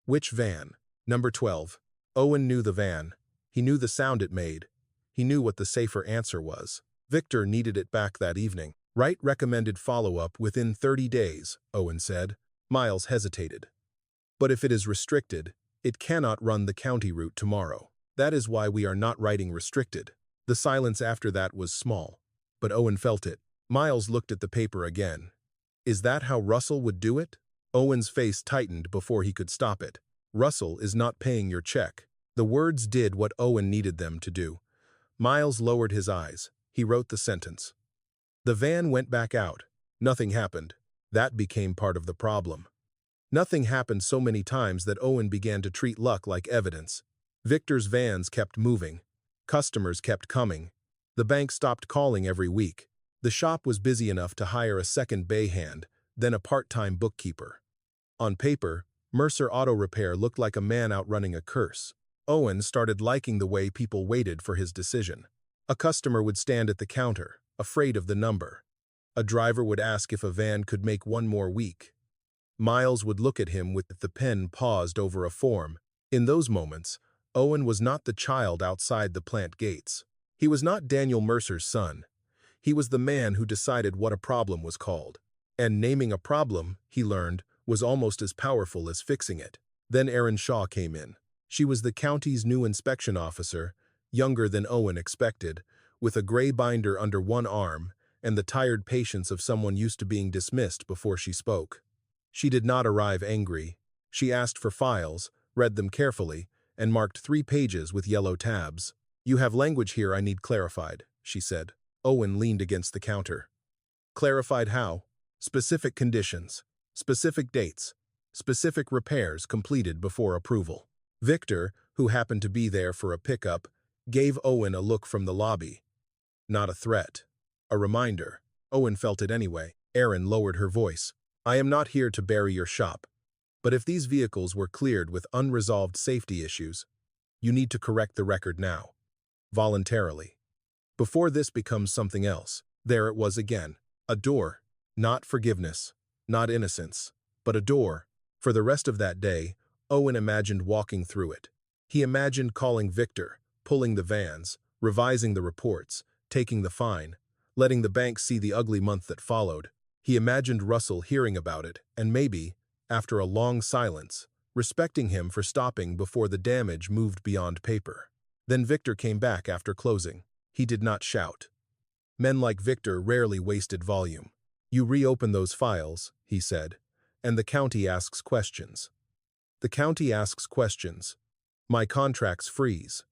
"Which van?" "Number 12. Owen knew the van. He knew the sound it made. He knew what the safer answer was. Victor needed it back that evening. "Wright recommended follow-up within 30 days, Owen said. Miles hesitated. "But if it is restricted, it cannot run the county route tomorrow. That is why we are not writing restricted." The silence after that was small, but Owen felt it. Miles looked at the paper again. "Is that how Russell would do it?" Owen's face tightened before he could stop it. "Russell is not paying your check." The words did what Owen needed them to do. Miles lowered his eyes. He wrote the sentence. The van went back out. Nothing happened. That became part of the problem. Nothing happened so many times that Owen began to treat luck like evidence. Victor's vans kept moving. Customers kept coming. The bank stopped calling every week. The shop was busy enough to hire a second bay hand, then a part-time bookkeeper. On paper, Mercer Auto Repair looked like a man outrunning a curse. Owen started liking the way people waited for his decision. A customer would stand at the counter, afraid of the number. A driver would ask if a van could make one more week. Miles would look at him with the pen paused over a form. In those moments, Owen was not the child outside the plant gates. He was not Daniel Mercer's son. He was the man who decided what a problem was called. And naming a problem, he learned, was almost as powerful as fixing it. Then Erin Shaw came in. She was the county's new inspection officer, younger than Owen expected, with a gray binder under one arm and the tired patience of someone used to being dismissed before she spoke. She did not arrive angry. She asked for files, read them carefully, and marked 3 pages with yellow tabs. "You have language here I need clarified," she said. Owen leaned against the counter. "Clarified how?" "Specific conditions, specific dates, specific repairs completed before approval." Victor, who happened to be there for a pickup, gave Owen a look from the lobby. Not a threat. A reminder. Owen felt it anyway. Erin lowered her voice. "I am not here to bury your shop. But if these vehicles were cleared with unresolved safety issues, you need to correct the record now. Voluntarily. Before this becomes something else." There it was again. A door. Not forgiveness. Not innocence. But a door. For the rest of that day, Owen imagined walking through it. He imagined calling Victor, pulling the vans, revising the reports, taking the fine, letting the bank see the ugly month that followed. He imagined Russell hearing about it, and maybe, after a long silence, respecting him for stopping before the damage moved beyond paper. Then Victor came back after closing. He did not shout. Men like Victor rarely wasted volume. "You reopen those files," he said, "and the county asks questions. The county asks questions. My contracts freeze.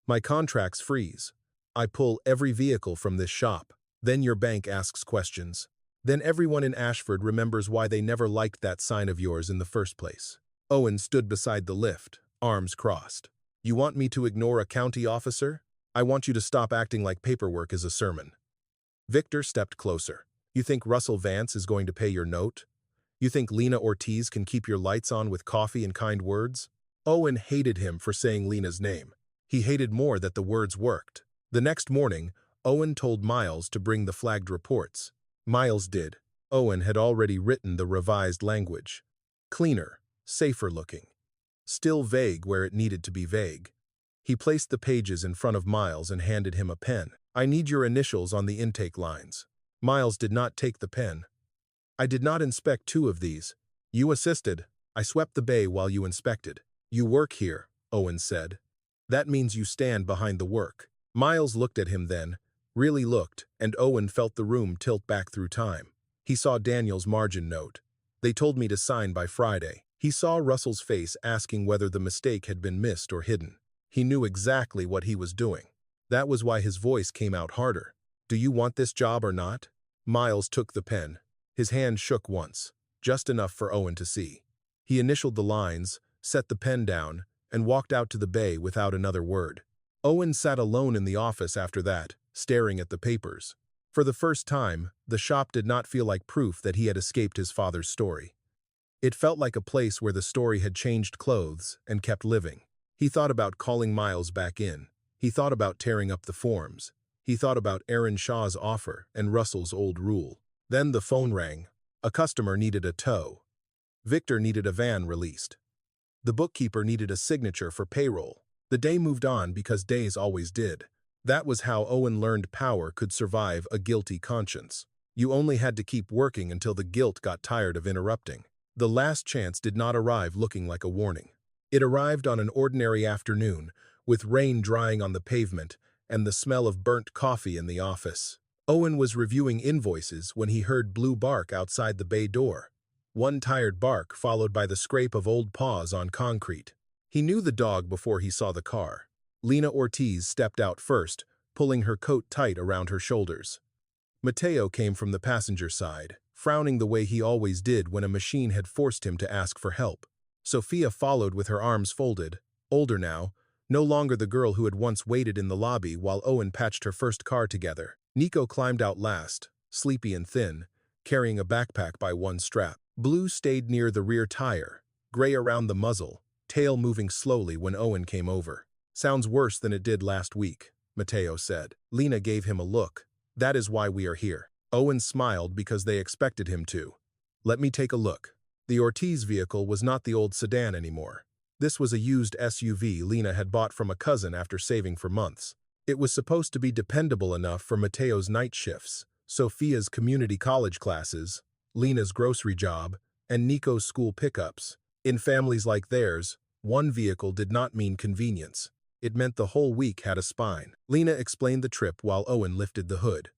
My contracts freeze. I pull every vehicle from this shop. Then your bank asks questions. Then everyone in Ashford remembers why they never liked that sign of yours in the first place." Owen stood beside the lift, arms crossed. "You want me to ignore a county officer? I want you to stop acting like paperwork is a sermon." Victor stepped closer. "You think Russell Vance is going to pay your note? You think Lena Ortiz can keep your lights on with coffee and kind words?" Owen hated him for saying Lena's name. He hated more that the words worked. The next morning, Owen told Miles to bring the flagged reports. Miles did. Owen had already written the revised language. Cleaner, safer looking. Still vague where it needed to be vague. He placed the pages in front of Miles and handed him a pen. "I need your initials on the intake lines." Miles did not take the pen. "I did not inspect 2 of these. You assisted. I swept the bay while you inspected." "You work here," Owen said. "That means you stand behind the work." Miles looked at him then, really looked, and Owen felt the room tilt back through time. He saw Daniel's margin note. "They told me to sign by Friday." He saw Russell's face asking whether the mistake had been missed or hidden. He knew exactly what he was doing. That was why his voice came out harder. "Do you want this job or not?" Miles took the pen. His hand shook once, just enough for Owen to see. He initialed the lines, set the pen down, and walked out to the bay without another word. Owen sat alone in the office after that, staring at the papers. For the first time, the shop did not feel like proof that he had escaped his father's story. It felt like a place where the story had changed clothes and kept living. He thought about calling Miles back in. He thought about tearing up the forms. He thought about Aaron Shaw's offer and Russell's old rule. Then the phone rang. A customer needed a tow. Victor needed a van released. The bookkeeper needed a signature for payroll. The day moved on because days always did. That was how Owen learned power could survive a guilty conscience. You only had to keep working until the guilt got tired of interrupting. The last chance did not arrive looking like a warning. It arrived on an ordinary afternoon, with rain drying on the pavement and the smell of burnt coffee in the office. Owen was reviewing invoices when he heard Blue bark outside the bay door. One tired bark followed by the scrape of old paws on concrete. He knew the dog before he saw the car. Lena Ortiz stepped out first, pulling her coat tight around her shoulders. Mateo came from the passenger side, frowning the way he always did when a machine had forced him to ask for help. Sophia followed with her arms folded, older now, no longer the girl who had once waited in the lobby while Owen patched her first car together. Nico climbed out last, sleepy and thin, carrying a backpack by one strap. Blue stayed near the rear tire, gray around the muzzle, tail moving slowly when Owen came over. "Sounds worse than it did last week," Mateo said. Lena gave him a look. "That is why we are here." Owen smiled because they expected him to. "Let me take a look." The Ortiz vehicle was not the old sedan anymore. This was a used SUV Lena had bought from a cousin after saving for months. It was supposed to be dependable enough for Mateo's night shifts, Sophia's community college classes, Lena's grocery job, and Nico's school pickups. In families like theirs, one vehicle did not mean convenience. It meant the whole week had a spine. Lena explained the trip while Owen lifted the hood.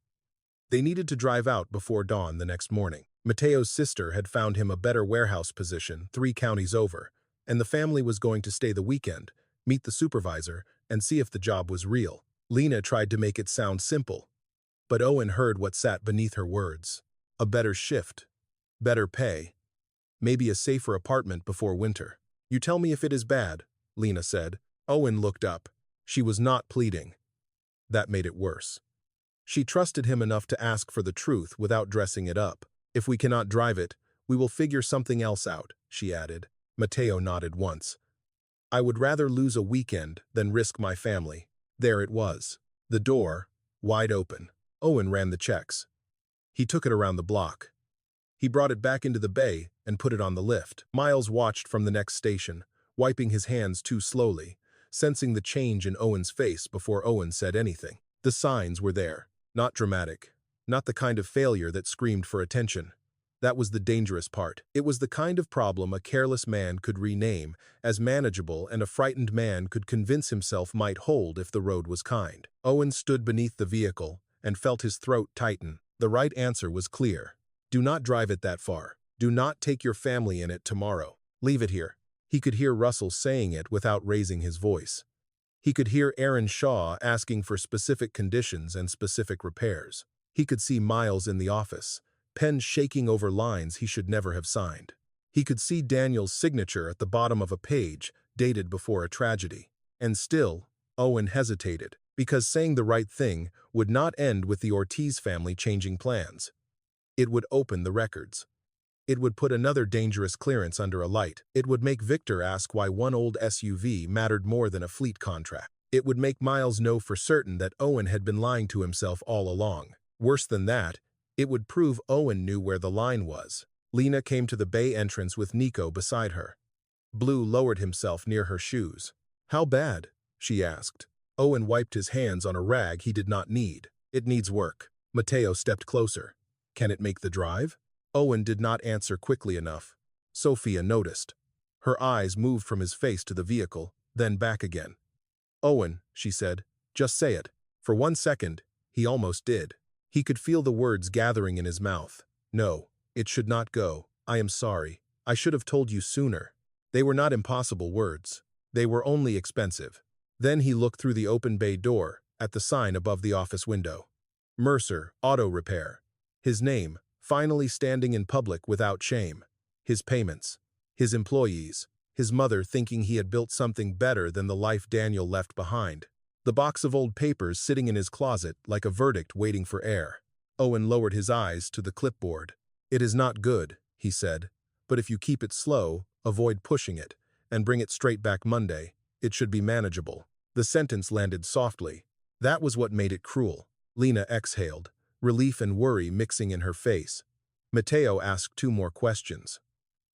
They needed to drive out before dawn the next morning. Mateo's sister had found him a better warehouse position 3 counties over, and the family was going to stay the weekend, meet the supervisor, and see if the job was real. Lena tried to make it sound simple, but Owen heard what sat beneath her words. A better shift, better pay, maybe a safer apartment before winter. "You tell me if it is bad," Lena said. Owen looked up. She was not pleading. That made it worse. She trusted him enough to ask for the truth without dressing it up. "If we cannot drive it, we will figure something else out," she added. Mateo nodded once. "I would rather lose a weekend than risk my family." There it was. The door, wide open. Owen ran the checks. He took it around the block. He brought it back into the bay and put it on the lift. Miles watched from the next station, wiping his hands too slowly, sensing the change in Owen's face before Owen said anything. The signs were there. Not dramatic. Not the kind of failure that screamed for attention. That was the dangerous part. It was the kind of problem a careless man could rename as manageable and a frightened man could convince himself might hold if the road was kind. Owen stood beneath the vehicle and felt his throat tighten. The right answer was clear. Do not drive it that far. Do not take your family in it tomorrow. Leave it here. He could hear Russell saying it without raising his voice. He could hear Aaron Shaw asking for specific conditions and specific repairs. He could see Miles in the office, pen shaking over lines he should never have signed. He could see Daniel's signature at the bottom of a page, dated before a tragedy. And still, Owen hesitated, because saying the right thing would not end with the Ortiz family changing plans. It would open the records. It would put another dangerous clearance under a light. It would make Victor ask why one old SUV mattered more than a fleet contract. It would make Miles know for certain that Owen had been lying to himself all along. Worse than that, it would prove Owen knew where the line was. Lena came to the bay entrance with Nico beside her. Blue lowered himself near her shoes. "How bad?" she asked. Owen wiped his hands on a rag he did not need. "It needs work." Mateo stepped closer. "Can it make the drive?" Owen did not answer quickly enough. Sophia noticed. Her eyes moved from his face to the vehicle, then back again. "Owen," she said, "just say it." For 1 second, he almost did. He could feel the words gathering in his mouth. "No, it should not go. I am sorry. I should have told you sooner." They were not impossible words. They were only expensive. Then he looked through the open bay door, at the sign above the office window. Mercer, Auto Repair. His name, finally standing in public without shame. His payments. His employees. His mother thinking he had built something better than the life Daniel left behind. The box of old papers sitting in his closet like a verdict waiting for air. Owen lowered his eyes to the clipboard. "It is not good," he said, "but if you keep it slow, avoid pushing it, and bring it straight back Monday, it should be manageable." The sentence landed softly. That was what made it cruel. Lena exhaled, relief and worry mixing in her face. Mateo asked 2 more questions.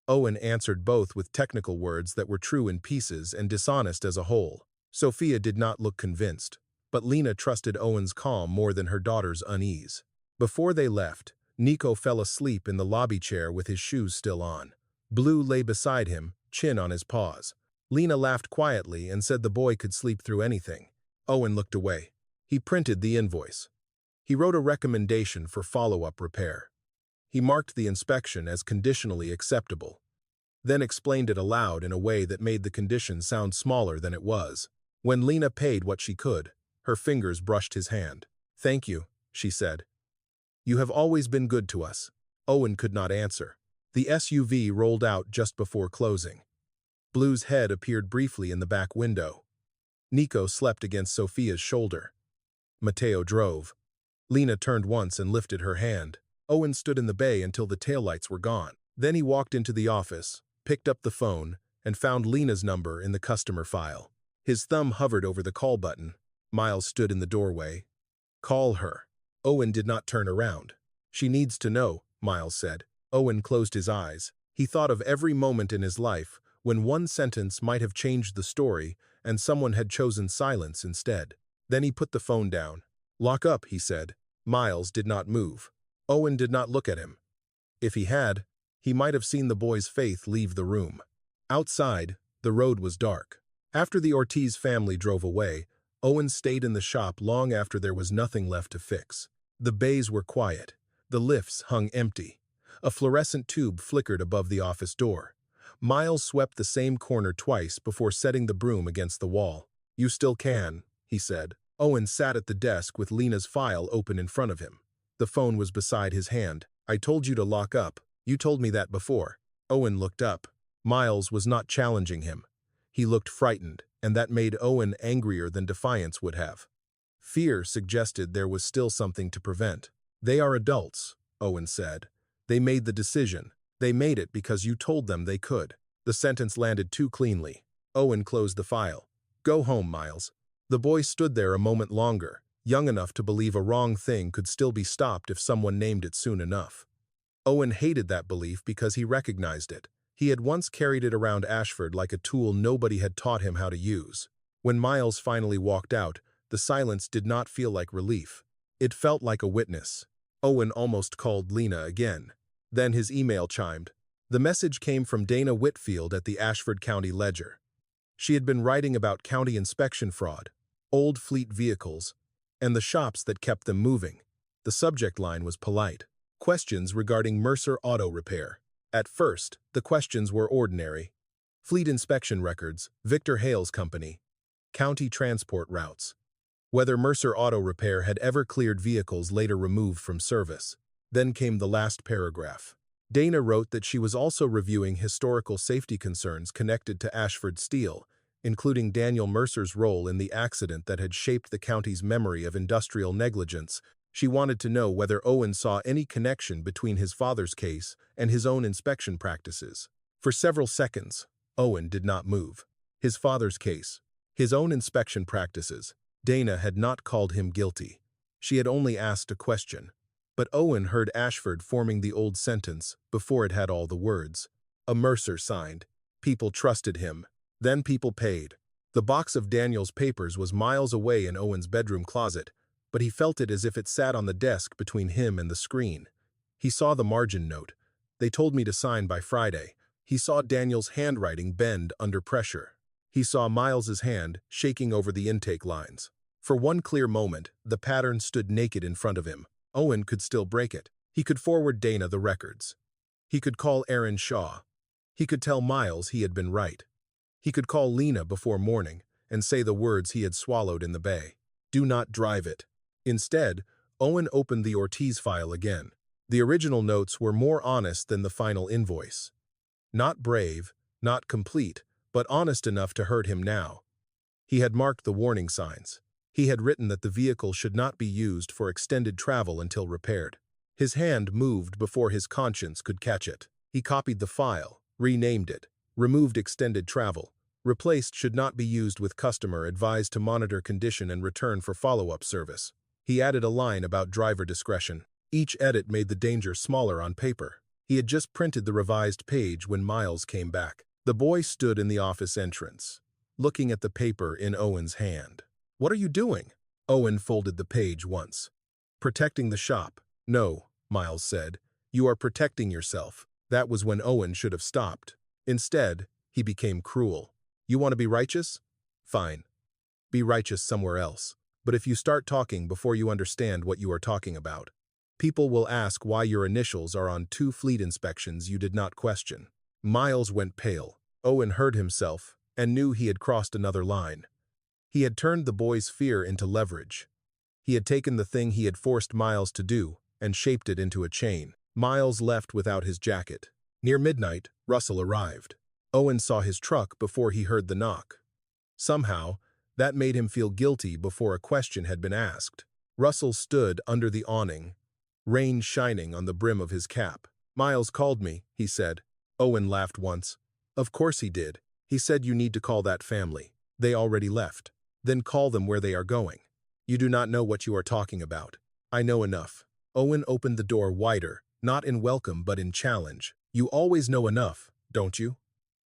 Owen answered both with technical words that were true in pieces and dishonest as a whole. Sophia did not look convinced, but Lena trusted Owen's calm more than her daughter's unease. Before they left, Nico fell asleep in the lobby chair with his shoes still on. Blue lay beside him, chin on his paws. Lena laughed quietly and said the boy could sleep through anything. Owen looked away. He printed the invoice. He wrote a recommendation for follow-up repair. He marked the inspection as conditionally acceptable, then explained it aloud in a way that made the condition sound smaller than it was. When Lena paid what she could, her fingers brushed his hand. "Thank you," she said. "You have always been good to us." Owen could not answer. The SUV rolled out just before closing. Blue's head appeared briefly in the back window. Nico slept against Sophia's shoulder. Mateo drove. Lena turned once and lifted her hand. Owen stood in the bay until the taillights were gone. Then he walked into the office, picked up the phone, and found Lena's number in the customer file. His thumb hovered over the call button. Miles stood in the doorway. "Call her." Owen did not turn around. "She needs to know," Miles said. Owen closed his eyes. He thought of every moment in his life when one sentence might have changed the story and someone had chosen silence instead. Then he put the phone down. "Lock up," he said. Miles did not move. Owen did not look at him. If he had, he might have seen the boy's faith leave the room. Outside, the road was dark. After the Ortiz family drove away, Owen stayed in the shop long after there was nothing left to fix. The bays were quiet. The lifts hung empty. A fluorescent tube flickered above the office door. Miles swept the same corner twice before setting the broom against the wall. "You still can," he said. Owen sat at the desk with Lena's file open in front of him. The phone was beside his hand. "I told you to lock up. You told me that before." Owen looked up. Miles was not challenging him. He looked frightened, and that made Owen angrier than defiance would have. Fear suggested there was still something to prevent. "They are adults," Owen said. "They made the decision. They made it because you told them they could." The sentence landed too cleanly. Owen closed the file. "Go home, Miles." The boy stood there a moment longer, young enough to believe a wrong thing could still be stopped if someone named it soon enough. Owen hated that belief because he recognized it. He had once carried it around Ashford like a tool nobody had taught him how to use. When Miles finally walked out, the silence did not feel like relief. It felt like a witness. Owen almost called Lena again. Then his email chimed. The message came from Dana Whitfield at the Ashford County Ledger. She had been writing about county inspection fraud, old fleet vehicles, and the shops that kept them moving. The subject line was polite. Questions regarding Mercer Auto Repair. At first, the questions were ordinary. Fleet inspection records, Victor Hale's company, county transport routes. Whether Mercer Auto Repair had ever cleared vehicles later removed from service. Then came the last paragraph. Dana wrote that she was also reviewing historical safety concerns connected to Ashford Steel, including Daniel Mercer's role in the accident that had shaped the county's memory of industrial negligence. She wanted to know whether Owen saw any connection between his father's case and his own inspection practices. For several seconds, Owen did not move. His father's case, his own inspection practices. Dana had not called him guilty. She had only asked a question. But Owen heard Ashford forming the old sentence before it had all the words. A Mercer signed. People trusted him. Then people paid. The box of Daniel's papers was miles away in Owen's bedroom closet, but he felt it as if it sat on the desk between him and the screen. He saw the margin note. "They told me to sign by Friday." He saw Daniel's handwriting bend under pressure. He saw Miles's hand shaking over the intake lines. For one clear moment, the pattern stood naked in front of him. Owen could still break it. He could forward Dana the records. He could call Aaron Shaw. He could tell Miles he had been right. He could call Lena before morning and say the words he had swallowed in the bay. Do not drive it. Instead, Owen opened the Ortiz file again. The original notes were more honest than the final invoice. Not brave, not complete, but honest enough to hurt him now. He had marked the warning signs. He had written that the vehicle should not be used for extended travel until repaired. His hand moved before his conscience could catch it. He copied the file, renamed it, removed extended travel, replaced should not be used with customer advised to monitor condition and return for follow-up service. He added a line about driver discretion. Each edit made the danger smaller on paper. He had just printed the revised page when Miles came back. The boy stood in the office entrance, looking at the paper in Owen's hand. What are you doing? Owen folded the page once. Protecting the shop. No, Miles said. You are protecting yourself. That was when Owen should have stopped. Instead, he became cruel. You want to be righteous? Fine. Be righteous somewhere else. But if you start talking before you understand what you are talking about, people will ask why your initials are on 2 fleet inspections you did not question. Miles went pale. Owen heard himself and knew he had crossed another line. He had turned the boy's fear into leverage. He had taken the thing he had forced Miles to do and shaped it into a chain. Miles left without his jacket. Near midnight, Russell arrived. Owen saw his truck before he heard the knock. Somehow, that made him feel guilty before a question had been asked. Russell stood under the awning, rain shining on the brim of his cap. Miles called me, he said. Owen laughed once. Of course he did. He said you need to call that family. They already left. Then call them where they are going. You do not know what you are talking about. I know enough. Owen opened the door wider, not in welcome but in challenge. You always know enough, don't you?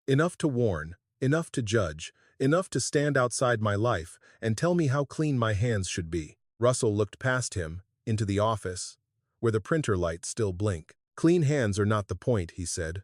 Enough to warn, enough to judge, enough to stand outside my life and tell me how clean my hands should be. Russell looked past him, into the office, where the printer lights still blink. Clean hands are not the point, he said.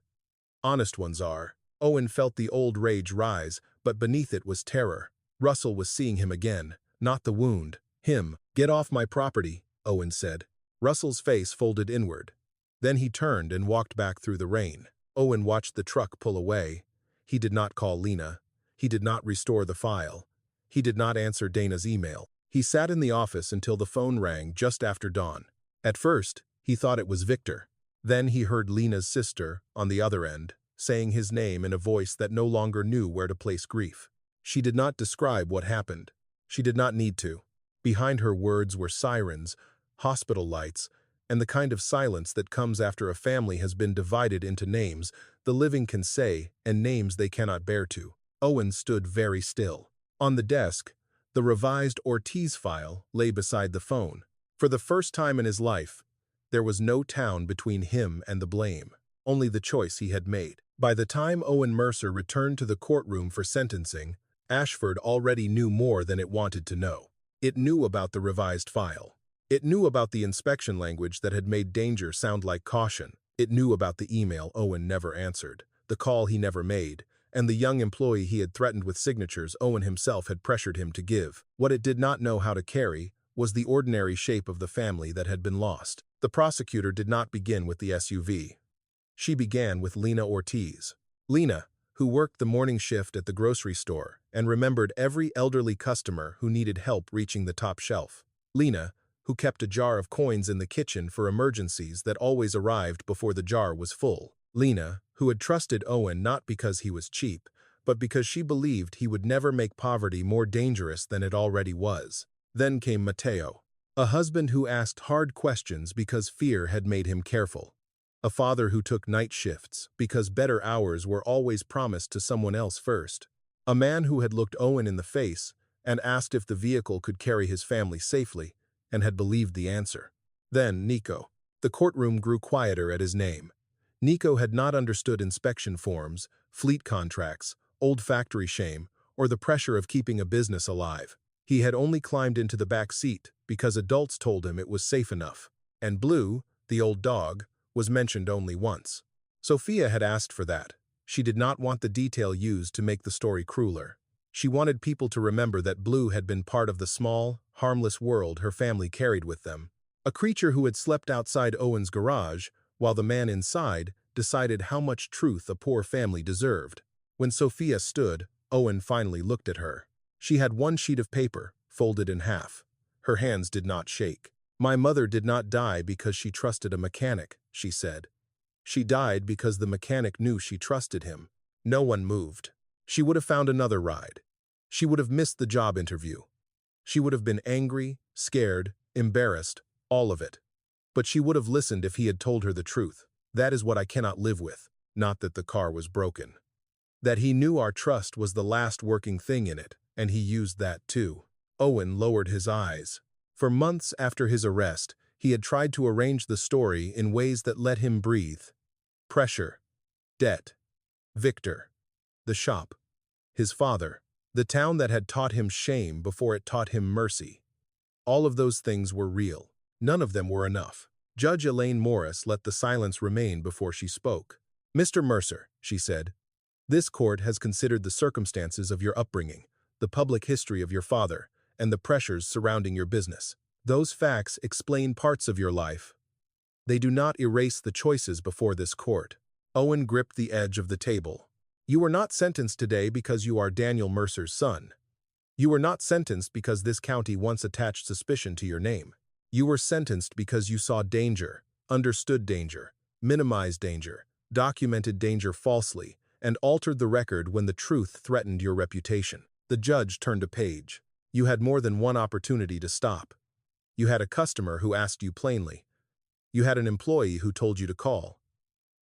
Honest ones are. Owen felt the old rage rise, but beneath it was terror. Russell was seeing him again, not the wound. Him. Get off my property, Owen said. Russell's face folded inward. Then he turned and walked back through the rain. Owen watched the truck pull away. He did not call Lena. He did not restore the file. He did not answer Dana's email. He sat in the office until the phone rang just after dawn. At first, he thought it was Victor. Then he heard Lena's sister, on the other end, saying his name in a voice that no longer knew where to place grief. She did not describe what happened. She did not need to. Behind her words were sirens, hospital lights, and the kind of silence that comes after a family has been divided into names the living can say and names they cannot bear to. Owen stood very still. On the desk, the revised Ortiz file lay beside the phone. For the first time in his life, there was no town between him and the blame, only the choice he had made. By the time Owen Mercer returned to the courtroom for sentencing, Ashford already knew more than it wanted to know. It knew about the revised file. It knew about the inspection language that had made danger sound like caution. It knew about the email Owen never answered, the call he never made, and the young employee he had threatened with signatures Owen himself had pressured him to give. What it did not know how to carry was the ordinary shape of the family that had been lost. The prosecutor did not begin with the SUV. She began with Lena Ortiz. Lena, who worked the morning shift at the grocery store and remembered every elderly customer who needed help reaching the top shelf. Lena, who kept a jar of coins in the kitchen for emergencies that always arrived before the jar was full. Lena, who had trusted Owen not because he was cheap, but because she believed he would never make poverty more dangerous than it already was. Then came Mateo, a husband who asked hard questions because fear had made him careful. A father who took night shifts because better hours were always promised to someone else first. A man who had looked Owen in the face and asked if the vehicle could carry his family safely, and had believed the answer. Then Nico. The courtroom grew quieter at his name. Nico had not understood inspection forms, fleet contracts, old factory shame, or the pressure of keeping a business alive. He had only climbed into the back seat because adults told him it was safe enough. And Blue, the old dog, was mentioned only once. Sophia had asked for that. She did not want the detail used to make the story crueler. She wanted people to remember that Blue had been part of the small, harmless world her family carried with them. A creature who had slept outside Owen's garage, while the man inside decided how much truth a poor family deserved. When Sophia stood, Owen finally looked at her. She had one sheet of paper, folded in half. Her hands did not shake. "My mother did not die because she trusted a mechanic," she said. "She died because the mechanic knew she trusted him." No one moved. She would have found another ride. She would have missed the job interview. She would have been angry, scared, embarrassed, all of it. But she would have listened if he had told her the truth. "That is what I cannot live with," not that the car was broken. That he knew our trust was the last working thing in it, and he used that too. Owen lowered his eyes. For months after his arrest, he had tried to arrange the story in ways that let him breathe. Pressure, debt, Victor, the shop, his father, the town that had taught him shame before it taught him mercy. All of those things were real. None of them were enough. Judge Elaine Morris let the silence remain before she spoke. "Mr. Mercer," she said, "this court has considered the circumstances of your upbringing, the public history of your father, and the pressures surrounding your business. Those facts explain parts of your life. They do not erase the choices before this court." Owen gripped the edge of the table. "You were not sentenced today because you are Daniel Mercer's son. You were not sentenced because this county once attached suspicion to your name. You were sentenced because you saw danger, understood danger, minimized danger, documented danger falsely, and altered the record when the truth threatened your reputation." The judge turned a page. "You had more than one opportunity to stop. You had a customer who asked you plainly. You had an employee who told you to call.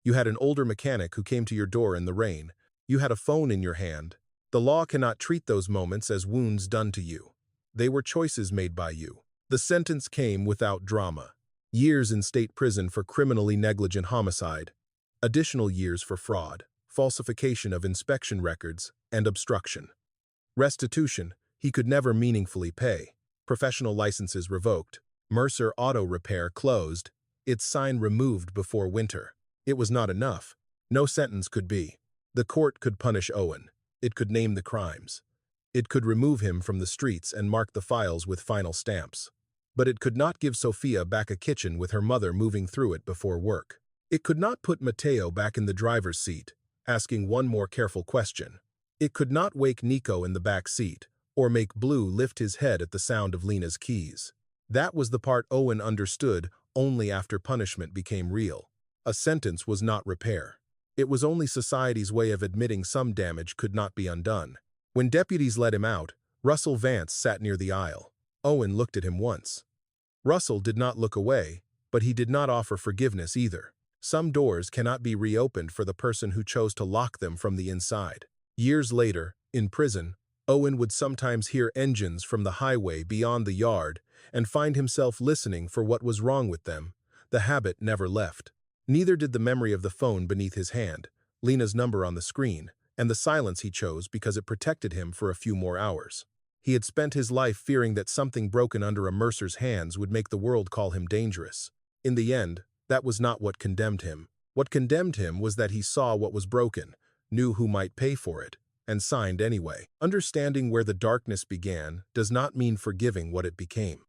You had an older mechanic who came to your door in the rain. You had a phone in your hand. The law cannot treat those moments as wounds done to you. They were choices made by you." The sentence came without drama. Years in state prison for criminally negligent homicide, additional years for fraud, falsification of inspection records, and obstruction. Restitution, he could never meaningfully pay. Professional licenses revoked. Mercer Auto Repair closed, its sign removed before winter. It was not enough. No sentence could be. The court could punish Owen. It could name the crimes. It could remove him from the streets and mark the files with final stamps. But it could not give Sophia back a kitchen with her mother moving through it before work. It could not put Mateo back in the driver's seat, asking one more careful question. It could not wake Nico in the back seat, or make Blue lift his head at the sound of Lena's keys. That was the part Owen understood only after punishment became real. A sentence was not repair. It was only society's way of admitting some damage could not be undone. When deputies let him out, Russell Vance sat near the aisle. Owen looked at him once. Russell did not look away, but he did not offer forgiveness either. Some doors cannot be reopened for the person who chose to lock them from the inside. Years later, in prison, Owen would sometimes hear engines from the highway beyond the yard and find himself listening for what was wrong with them. The habit never left. Neither did the memory of the phone beneath his hand, Lena's number on the screen, and the silence he chose because it protected him for a few more hours. He had spent his life fearing that something broken under a Mercer's hands would make the world call him dangerous. In the end, that was not what condemned him. What condemned him was that he saw what was broken, knew who might pay for it, and signed anyway. Understanding where the darkness began does not mean forgiving what it became.